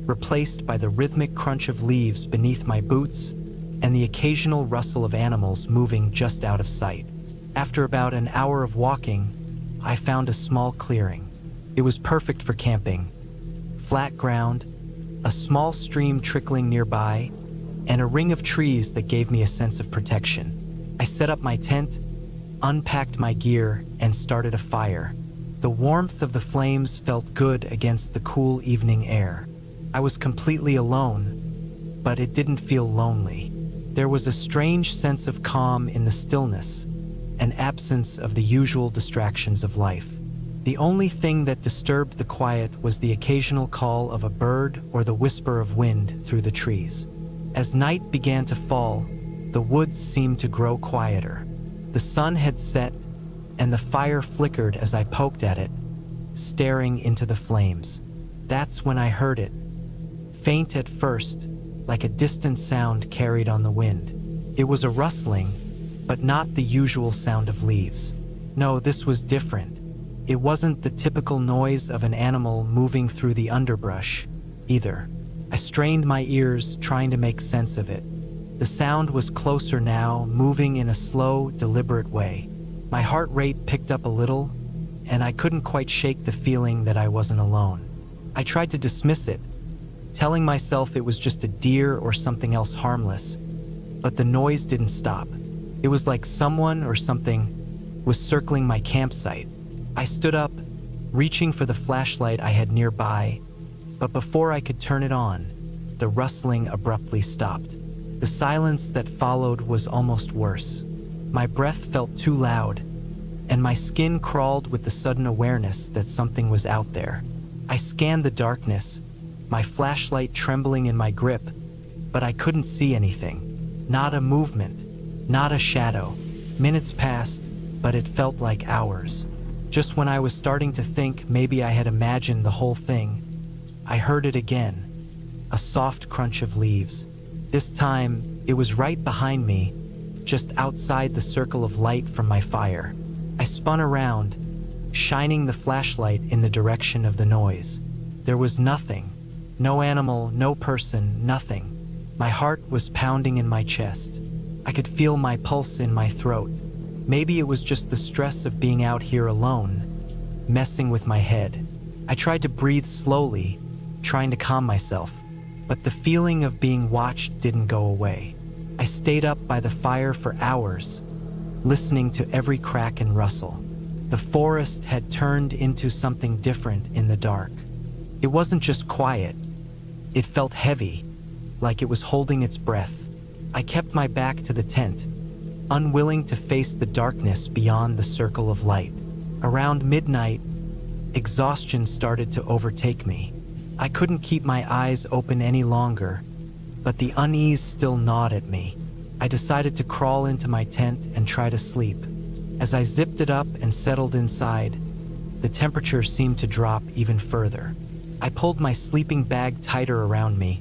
replaced by the rhythmic crunch of leaves beneath my boots and the occasional rustle of animals moving just out of sight. After about an hour of walking, I found a small clearing. It was perfect for camping. Flat ground, a small stream trickling nearby, and a ring of trees that gave me a sense of protection. I set up my tent, unpacked my gear, and started a fire. The warmth of the flames felt good against the cool evening air. I was completely alone, but it didn't feel lonely. There was a strange sense of calm in the stillness, an absence of the usual distractions of life. The only thing that disturbed the quiet was the occasional call of a bird or the whisper of wind through the trees. As night began to fall, the woods seemed to grow quieter. The sun had set, and the fire flickered as I poked at it, staring into the flames. That's when I heard it. Faint at first, like a distant sound carried on the wind. It was a rustling, but not the usual sound of leaves. No, this was different. It wasn't the typical noise of an animal moving through the underbrush, either. I strained my ears, trying to make sense of it. The sound was closer now, moving in a slow, deliberate way. My heart rate picked up a little, and I couldn't quite shake the feeling that I wasn't alone. I tried to dismiss it, telling myself it was just a deer or something else harmless, but the noise didn't stop. It was like someone or something was circling my campsite. I stood up, reaching for the flashlight I had nearby, but before I could turn it on, the rustling abruptly stopped. The silence that followed was almost worse. My breath felt too loud, and my skin crawled with the sudden awareness that something was out there. I scanned the darkness, my flashlight trembling in my grip, but I couldn't see anything. Not a movement. Not a shadow. Minutes passed, but it felt like hours. Just when I was starting to think maybe I had imagined the whole thing, I heard it again, a soft crunch of leaves. This time, it was right behind me, just outside the circle of light from my fire. I spun around, shining the flashlight in the direction of the noise. There was nothing. No animal, no person, nothing. My heart was pounding in my chest. I could feel my pulse in my throat. Maybe it was just the stress of being out here alone, messing with my head. I tried to breathe slowly, trying to calm myself, but the feeling of being watched didn't go away. I stayed up by the fire for hours, listening to every crack and rustle. The forest had turned into something different in the dark. It wasn't just quiet. It felt heavy, like it was holding its breath. I kept my back to the tent, unwilling to face the darkness beyond the circle of light. Around midnight, exhaustion started to overtake me. I couldn't keep my eyes open any longer, but the unease still gnawed at me. I decided to crawl into my tent and try to sleep. As I zipped it up and settled inside, the temperature seemed to drop even further. I pulled my sleeping bag tighter around me,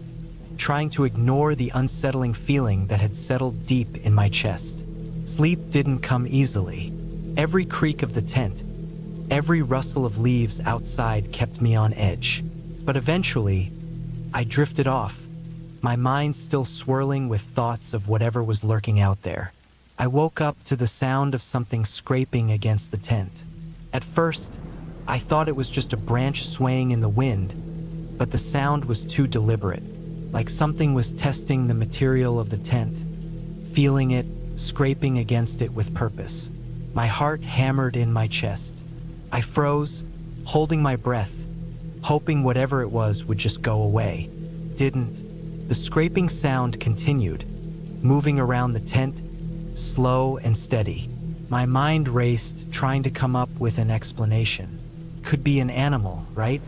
trying to ignore the unsettling feeling that had settled deep in my chest. Sleep didn't come easily. Every creak of the tent, every rustle of leaves outside kept me on edge. But eventually, I drifted off, my mind still swirling with thoughts of whatever was lurking out there. I woke up to the sound of something scraping against the tent. At first, I thought it was just a branch swaying in the wind, but the sound was too deliberate, like something was testing the material of the tent, feeling it, scraping against it with purpose. My heart hammered in my chest. I froze, holding my breath, hoping whatever it was would just go away. Didn't. The scraping sound continued, moving around the tent, slow and steady. My mind raced, trying to come up with an explanation. Could be an animal, right?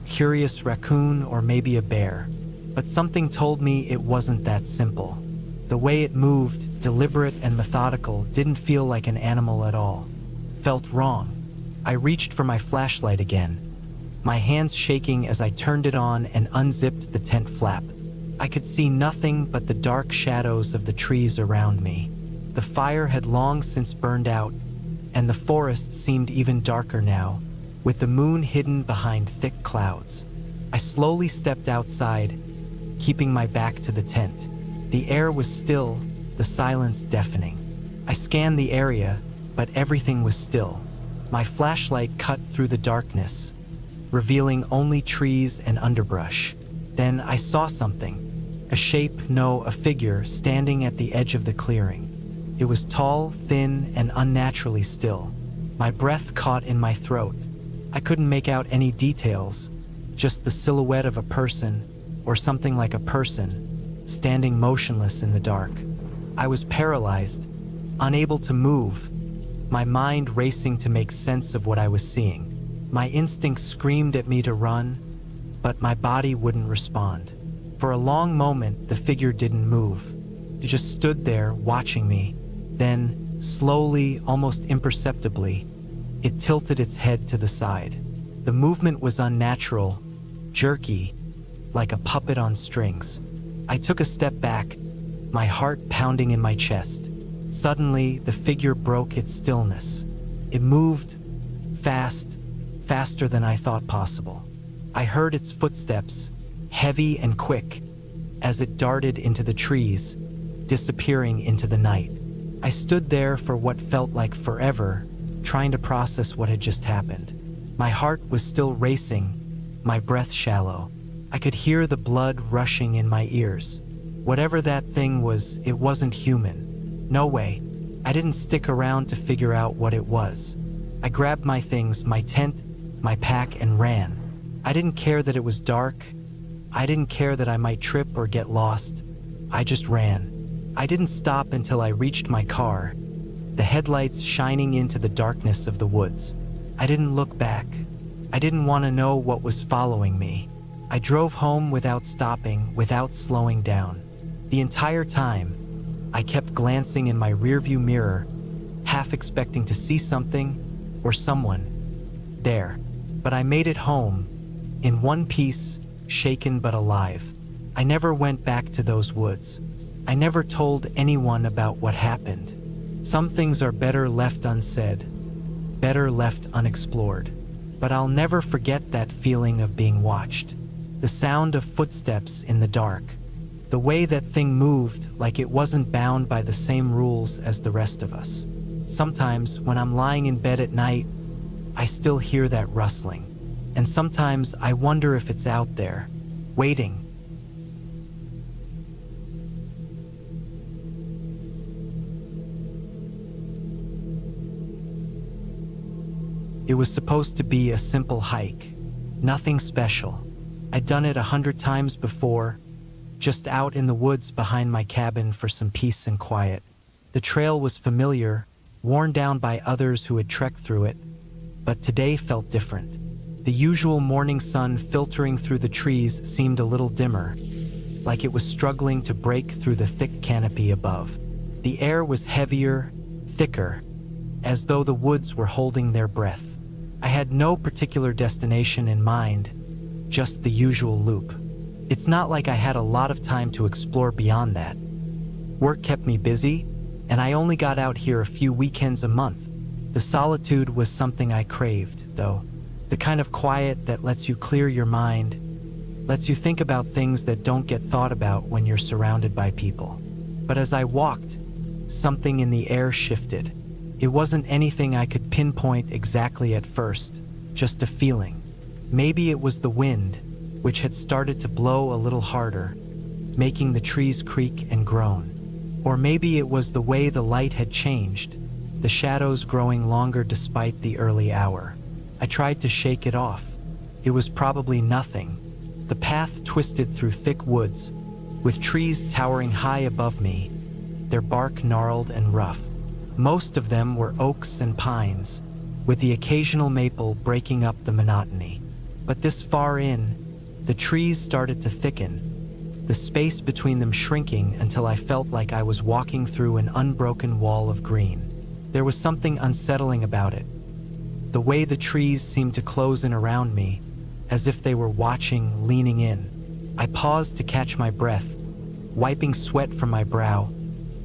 Curious raccoon or maybe a bear. But something told me it wasn't that simple. The way it moved, deliberate and methodical, didn't feel like an animal at all. Felt wrong. I reached for my flashlight again, my hands shaking as I turned it on and unzipped the tent flap. I could see nothing but the dark shadows of the trees around me. The fire had long since burned out, and the forest seemed even darker now, with the moon hidden behind thick clouds. I slowly stepped outside, keeping my back to the tent. The air was still, the silence deafening. I scanned the area, but everything was still. My flashlight cut through the darkness, revealing only trees and underbrush. Then I saw something, a shape, no, a figure standing at the edge of the clearing. It was tall, thin, and unnaturally still. My breath caught in my throat. I couldn't make out any details, just the silhouette of a person, or something like a person, standing motionless in the dark. I was paralyzed, unable to move, my mind racing to make sense of what I was seeing. My instincts screamed at me to run, but my body wouldn't respond. For a long moment, the figure didn't move. It just stood there, watching me. Then, slowly, almost imperceptibly, it tilted its head to the side. The movement was unnatural, jerky, like a puppet on strings. I took a step back, my heart pounding in my chest. Suddenly, the figure broke its stillness. It moved, faster than I thought possible. I heard its footsteps, heavy and quick, as it darted into the trees, disappearing into the night. I stood there for what felt like forever, trying to process what had just happened. My heart was still racing, my breath shallow. I could hear the blood rushing in my ears. Whatever that thing was, it wasn't human. No way. I didn't stick around to figure out what it was. I grabbed my things, my tent, my pack, and ran. I didn't care that it was dark. I didn't care that I might trip or get lost. I just ran. I didn't stop until I reached my car, the headlights shining into the darkness of the woods. I didn't look back. I didn't want to know what was following me. I drove home without stopping, without slowing down. The entire time, I kept glancing in my rearview mirror, half expecting to see something or someone there. But I made it home, in one piece, shaken but alive. I never went back to those woods. I never told anyone about what happened. Some things are better left unsaid, better left unexplored. But I'll never forget that feeling of being watched. The sound of footsteps in the dark. The way that thing moved like it wasn't bound by the same rules as the rest of us. Sometimes when I'm lying in bed at night, I still hear that rustling. And sometimes I wonder if it's out there, waiting. It was supposed to be a simple hike, nothing special. I'd done it 100 times before, just out in the woods behind my cabin for some peace and quiet. The trail was familiar, worn down by others who had trekked through it, but today felt different. The usual morning sun filtering through the trees seemed a little dimmer, like it was struggling to break through the thick canopy above. The air was heavier, thicker, as though the woods were holding their breath. I had no particular destination in mind, just the usual loop. It's not like I had a lot of time to explore beyond that. Work kept me busy, and I only got out here a few weekends a month. The solitude was something I craved, though. The kind of quiet that lets you clear your mind, lets you think about things that don't get thought about when you're surrounded by people. But as I walked, something in the air shifted. It wasn't anything I could pinpoint exactly at first, just a feeling. Maybe it was the wind, which had started to blow a little harder, making the trees creak and groan. Or maybe it was the way the light had changed, the shadows growing longer despite the early hour. I tried to shake it off. It was probably nothing. The path twisted through thick woods, with trees towering high above me, their bark gnarled and rough. Most of them were oaks and pines, with the occasional maple breaking up the monotony. But this far in, the trees started to thicken, the space between them shrinking until I felt like I was walking through an unbroken wall of green. There was something unsettling about it. The way the trees seemed to close in around me, as if they were watching, leaning in. I paused to catch my breath, wiping sweat from my brow,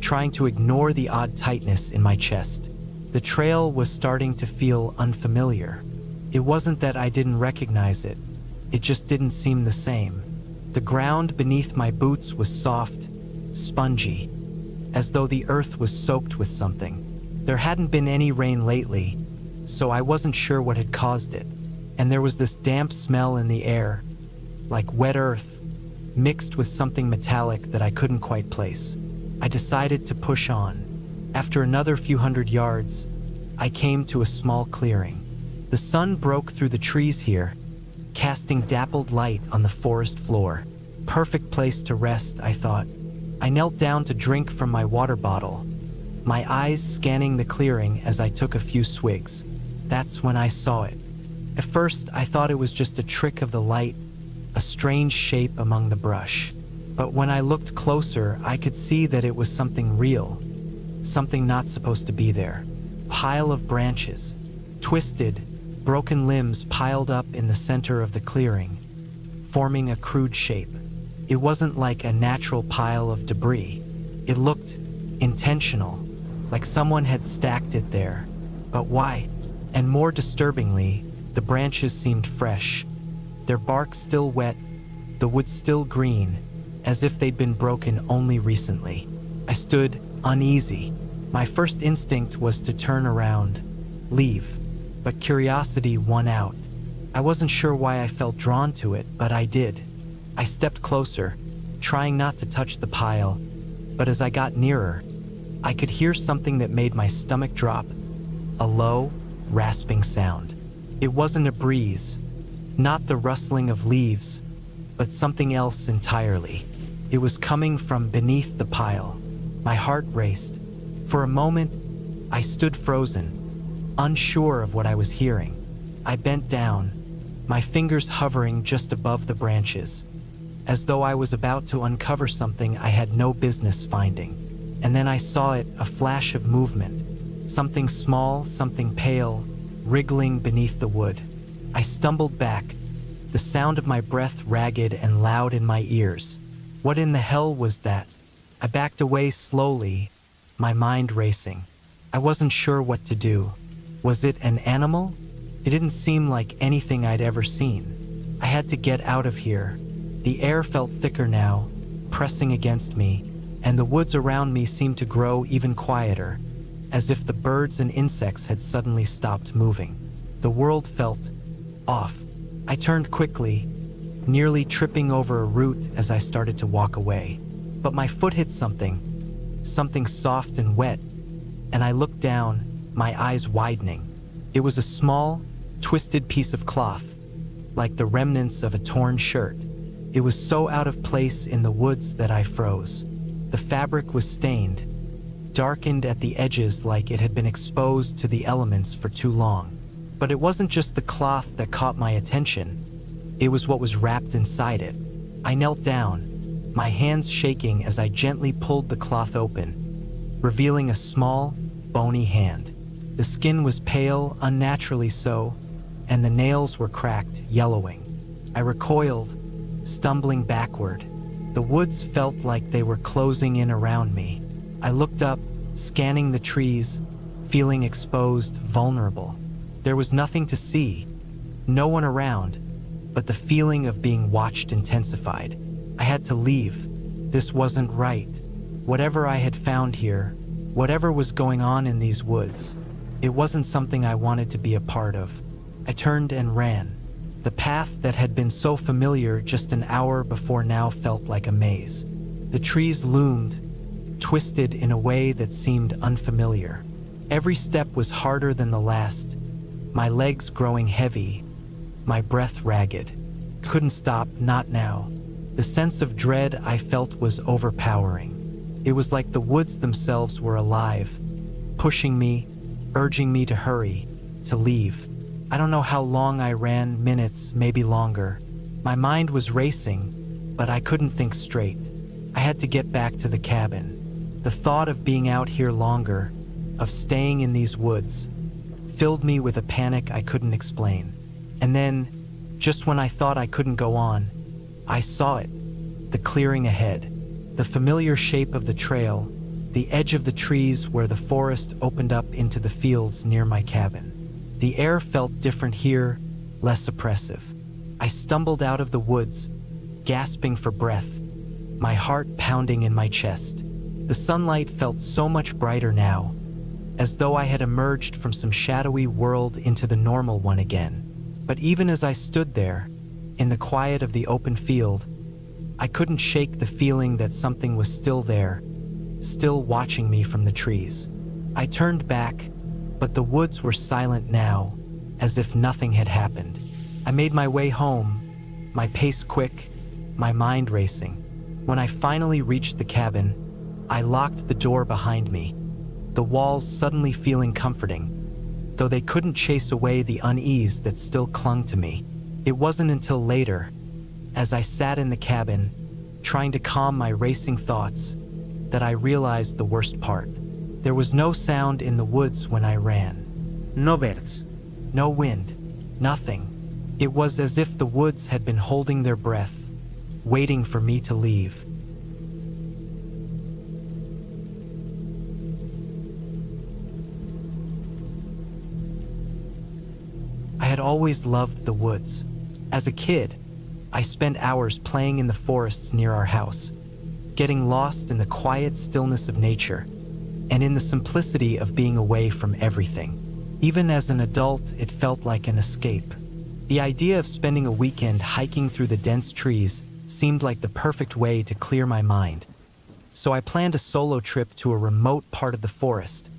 trying to ignore the odd tightness in my chest. The trail was starting to feel unfamiliar. It wasn't that I didn't recognize it, it just didn't seem the same. The ground beneath my boots was soft, spongy, as though the earth was soaked with something. There hadn't been any rain lately, so I wasn't sure what had caused it. And there was this damp smell in the air, like wet earth, mixed with something metallic that I couldn't quite place. I decided to push on. After another few hundred yards, I came to a small clearing. The sun broke through the trees here, casting dappled light on the forest floor. Perfect place to rest, I thought. I knelt down to drink from my water bottle, my eyes scanning the clearing as I took a few swigs. That's when I saw it. At first, I thought it was just a trick of the light, a strange shape among the brush. But when I looked closer, I could see that it was something real, something not supposed to be there. Pile of branches, twisted, broken limbs piled up in the center of the clearing, forming a crude shape. It wasn't like a natural pile of debris. It looked intentional, like someone had stacked it there. But why? And more disturbingly, the branches seemed fresh, their bark still wet, the wood still green, as if they'd been broken only recently. I stood uneasy. My first instinct was to turn around, leave, but curiosity won out. I wasn't sure why I felt drawn to it, but I did. I stepped closer, trying not to touch the pile, but as I got nearer, I could hear something that made my stomach drop, a low, rasping sound. It wasn't a breeze, not the rustling of leaves, but something else entirely. It was coming from beneath the pile. My heart raced. For a moment, I stood frozen, unsure of what I was hearing. I bent down, my fingers hovering just above the branches, as though I was about to uncover something I had no business finding. And then I saw it, a flash of movement. Something small, something pale, wriggling beneath the wood. I stumbled back, the sound of my breath ragged and loud in my ears. What in the hell was that? I backed away slowly, my mind racing. I wasn't sure what to do. Was it an animal? It didn't seem like anything I'd ever seen. I had to get out of here. The air felt thicker now, pressing against me, and the woods around me seemed to grow even quieter, as if the birds and insects had suddenly stopped moving. The world felt off. I turned quickly, nearly tripping over a root as I started to walk away. But my foot hit something soft and wet, and I looked down, my eyes widening. It was a small, twisted piece of cloth, like the remnants of a torn shirt. It was so out of place in the woods that I froze. The fabric was stained, darkened at the edges like it had been exposed to the elements for too long. But it wasn't just the cloth that caught my attention. It was what was wrapped inside it. I knelt down, my hands shaking as I gently pulled the cloth open, revealing a small, bony hand. The skin was pale, unnaturally so, and the nails were cracked, yellowing. I recoiled, stumbling backward. The woods felt like they were closing in around me. I looked up, scanning the trees, feeling exposed, vulnerable. There was nothing to see, no one around, but the feeling of being watched intensified. I had to leave. This wasn't right. Whatever I had found here, whatever was going on in these woods, it wasn't something I wanted to be a part of. I turned and ran. The path that had been so familiar just an hour before now felt like a maze. The trees loomed, twisted in a way that seemed unfamiliar. Every step was harder than the last, my legs growing heavy, my breath ragged. Couldn't stop, not now. The sense of dread I felt was overpowering. It was like the woods themselves were alive, pushing me, urging me to hurry, to leave. I don't know how long I ran, minutes, maybe longer. My mind was racing, but I couldn't think straight. I had to get back to the cabin. The thought of being out here longer, of staying in these woods, filled me with a panic I couldn't explain. And then, just when I thought I couldn't go on, I saw it, the clearing ahead, the familiar shape of the trail, the edge of the trees where the forest opened up into the fields near my cabin. The air felt different here, less oppressive. I stumbled out of the woods, gasping for breath, my heart pounding in my chest. The sunlight felt so much brighter now, as though I had emerged from some shadowy world into the normal one again. But even as I stood there, in the quiet of the open field, I couldn't shake the feeling that something was still there, still watching me from the trees. I turned back, but the woods were silent now, as if nothing had happened. I made my way home, my pace quick, my mind racing. When I finally reached the cabin, I locked the door behind me, the walls suddenly feeling comforting, though they couldn't chase away the unease that still clung to me. It wasn't until later, as I sat in the cabin, trying to calm my racing thoughts, that I realized the worst part. There was no sound in the woods when I ran. No birds. No wind. Nothing. It was as if the woods had been holding their breath, waiting for me to leave. I had always loved the woods. As a kid, I spent hours playing in the forests near our house, getting lost in the quiet stillness of nature, and in the simplicity of being away from everything. Even as an adult, it felt like an escape. The idea of spending a weekend hiking through the dense trees seemed like the perfect way to clear my mind. So I planned a solo trip to a remote part of the forest,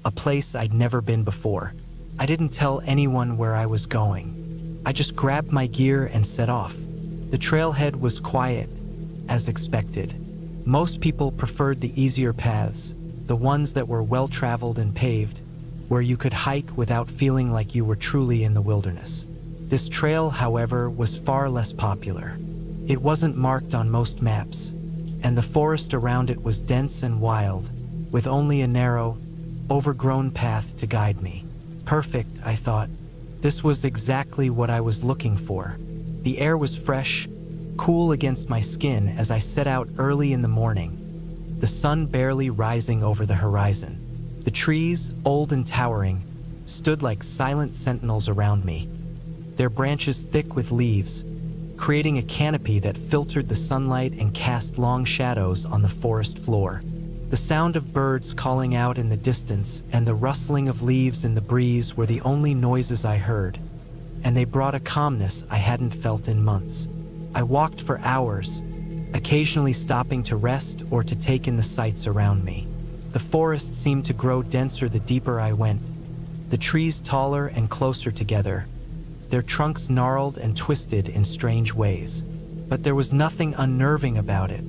a place I'd never been before. I didn't tell anyone where I was going. I just grabbed my gear and set off. The trailhead was quiet, as expected. Most people preferred the easier paths, the ones that were well-traveled and paved, where you could hike without feeling like you were truly in the wilderness. This trail, however, was far less popular. It wasn't marked on most maps, and the forest around it was dense and wild, with only a narrow, overgrown path to guide me. Perfect, I thought. This was exactly what I was looking for. The air was fresh, cool against my skin as I set out early in the morning, the sun barely rising over the horizon. The trees, old and towering, stood like silent sentinels around me, their branches thick with leaves, creating a canopy that filtered the sunlight and cast long shadows on the forest floor. The sound of birds calling out in the distance and the rustling of leaves in the breeze were the only noises I heard, and they brought a calmness I hadn't felt in months. I walked for hours, occasionally stopping to rest or to take in the sights around me. The forest seemed to grow denser the deeper I went, the trees taller and closer together, their trunks gnarled and twisted in strange ways. But there was nothing unnerving about it,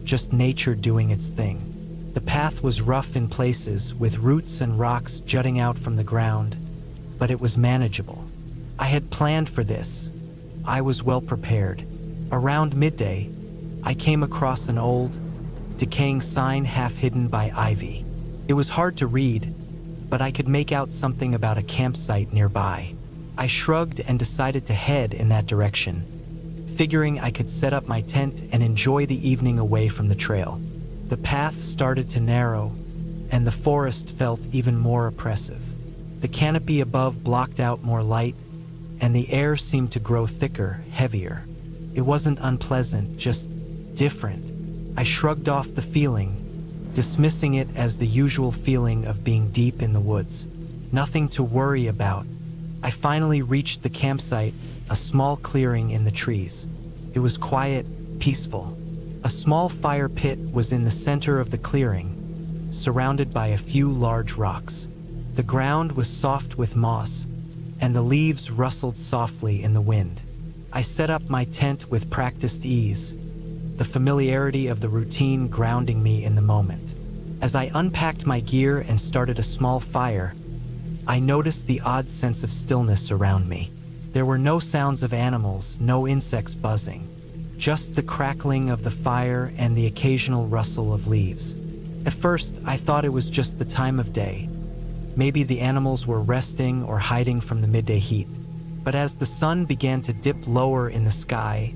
just nature doing its thing. The path was rough in places, with roots and rocks jutting out from the ground, but it was manageable. I had planned for this. I was well prepared. Around midday, I came across an old, decaying sign half hidden by ivy. It was hard to read, but I could make out something about a campsite nearby. I shrugged and decided to head in that direction, figuring I could set up my tent and enjoy the evening away from the trail. The path started to narrow, and the forest felt even more oppressive. The canopy above blocked out more light, and the air seemed to grow thicker, heavier. It wasn't unpleasant, just different. I shrugged off the feeling, dismissing it as the usual feeling of being deep in the woods. Nothing to worry about. I finally reached the campsite, a small clearing in the trees. It was quiet, peaceful. A small fire pit was in the center of the clearing, surrounded by a few large rocks. The ground was soft with moss, and the leaves rustled softly in the wind. I set up my tent with practiced ease, the familiarity of the routine grounding me in the moment. As I unpacked my gear and started a small fire, I noticed the odd sense of stillness around me. There were no sounds of animals, no insects buzzing, just the crackling of the fire and the occasional rustle of leaves. At first, I thought it was just the time of day. Maybe the animals were resting or hiding from the midday heat. But as the sun began to dip lower in the sky,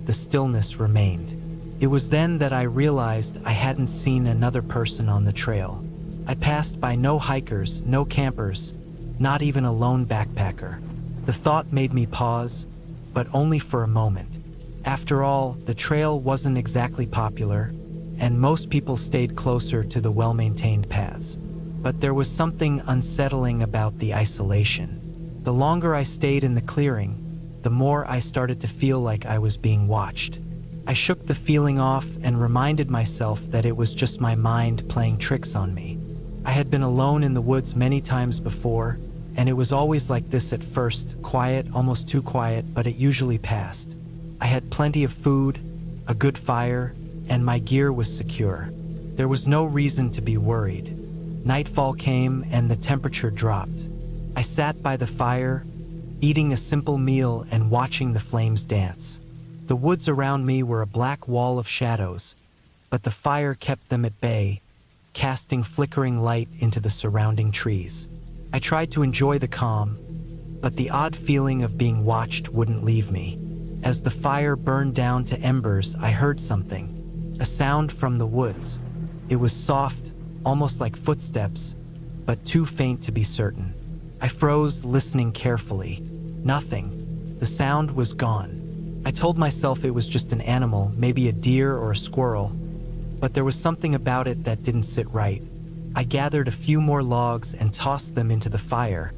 the stillness remained. It was then that I realized I hadn't seen another person on the trail. I passed by no hikers, no campers, not even a lone backpacker. The thought made me pause, but only for a moment. After all, the trail wasn't exactly popular, and most people stayed closer to the well-maintained paths. But there was something unsettling about the isolation. The longer I stayed in the clearing, the more I started to feel like I was being watched. I shook the feeling off and reminded myself that it was just my mind playing tricks on me. I had been alone in the woods many times before, and it was always like this at first, quiet, almost too quiet, but it usually passed. I had plenty of food, a good fire, and my gear was secure. There was no reason to be worried. Nightfall came and the temperature dropped. I sat by the fire, eating a simple meal and watching the flames dance. The woods around me were a black wall of shadows, but the fire kept them at bay, casting flickering light into the surrounding trees. I tried to enjoy the calm, but the odd feeling of being watched wouldn't leave me. As the fire burned down to embers, I heard something, a sound from the woods. It was soft, almost like footsteps, but too faint to be certain. I froze, listening carefully. Nothing. The sound was gone. I told myself it was just an animal, maybe a deer or a squirrel, but there was something about it that didn't sit right. I gathered a few more logs and tossed them into the fire,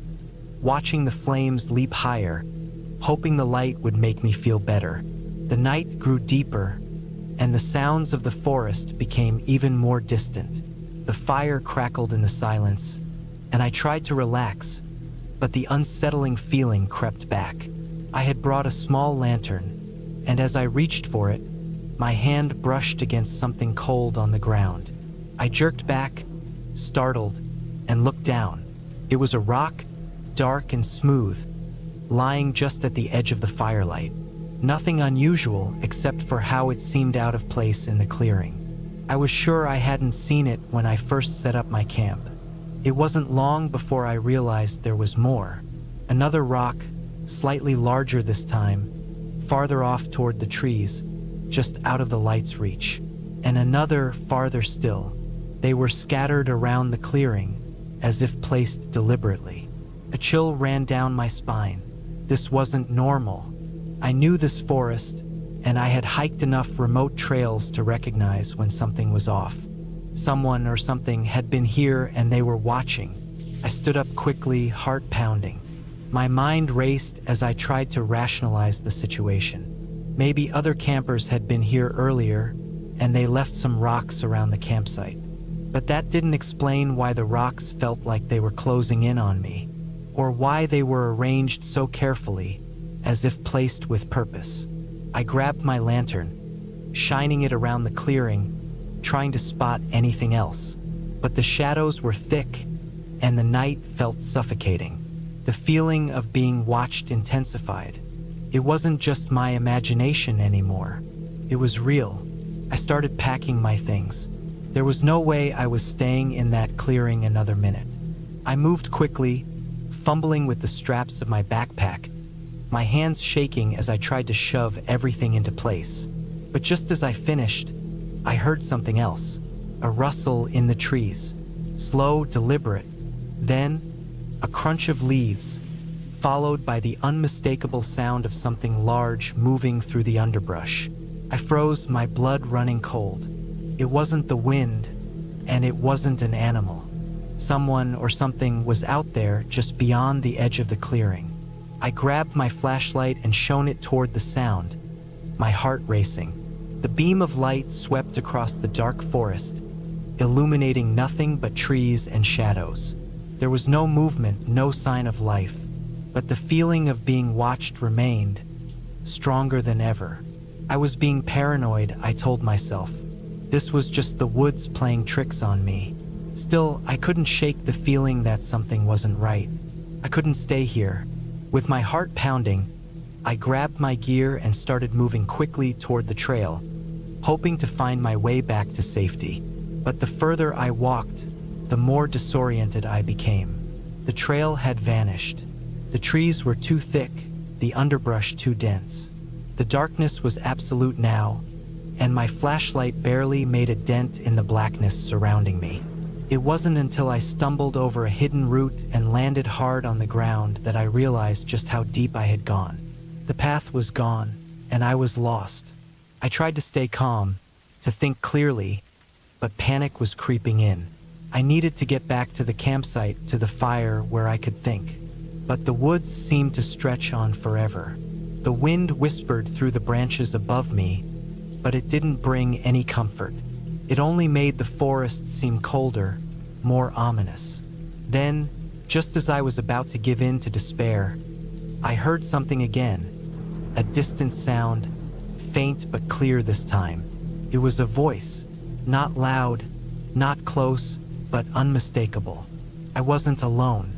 watching the flames leap higher, hoping the light would make me feel better. The night grew deeper, and the sounds of the forest became even more distant. The fire crackled in the silence, and I tried to relax, but the unsettling feeling crept back. I had brought a small lantern, and as I reached for it, my hand brushed against something cold on the ground. I jerked back, startled, and looked down. It was a rock, dark and smooth, lying just at the edge of the firelight. Nothing unusual except for how it seemed out of place in the clearing. I was sure I hadn't seen it when I first set up my camp. It wasn't long before I realized there was more. Another rock, slightly larger this time, farther off toward the trees, just out of the light's reach, and another farther still. They were scattered around the clearing, as if placed deliberately. A chill ran down my spine. This wasn't normal. I knew this forest, and I had hiked enough remote trails to recognize when something was off. Someone or something had been here and they were watching. I stood up quickly, heart pounding. My mind raced as I tried to rationalize the situation. Maybe other campers had been here earlier, and they left some rocks around the campsite. But that didn't explain why the rocks felt like they were closing in on me, or why they were arranged so carefully, as if placed with purpose. I grabbed my lantern, shining it around the clearing, trying to spot anything else. But the shadows were thick, and the night felt suffocating. The feeling of being watched intensified. It wasn't just my imagination anymore. It was real. I started packing my things. There was no way I was staying in that clearing another minute. I moved quickly, fumbling with the straps of my backpack, my hands shaking as I tried to shove everything into place. But just as I finished, I heard something else. A rustle in the trees. Slow, deliberate. Then, a crunch of leaves, followed by the unmistakable sound of something large moving through the underbrush. I froze, my blood running cold. It wasn't the wind, and it wasn't an animal. Someone or something was out there just beyond the edge of the clearing. I grabbed my flashlight and shone it toward the sound, my heart racing. The beam of light swept across the dark forest, illuminating nothing but trees and shadows. There was no movement, no sign of life, but the feeling of being watched remained, stronger than ever. I was being paranoid, I told myself. This was just the woods playing tricks on me. Still, I couldn't shake the feeling that something wasn't right. I couldn't stay here. With my heart pounding, I grabbed my gear and started moving quickly toward the trail, hoping to find my way back to safety. But the further I walked, the more disoriented I became. The trail had vanished. The trees were too thick, the underbrush too dense. The darkness was absolute now, and my flashlight barely made a dent in the blackness surrounding me. It wasn't until I stumbled over a hidden root and landed hard on the ground that I realized just how deep I had gone. The path was gone, and I was lost. I tried to stay calm, to think clearly, but panic was creeping in. I needed to get back to the campsite, to the fire where I could think. But the woods seemed to stretch on forever. The wind whispered through the branches above me, but it didn't bring any comfort. It only made the forest seem colder, more ominous. Then, just as I was about to give in to despair, I heard something again. A distant sound, faint but clear this time. It was a voice, not loud, not close, but unmistakable. I wasn't alone.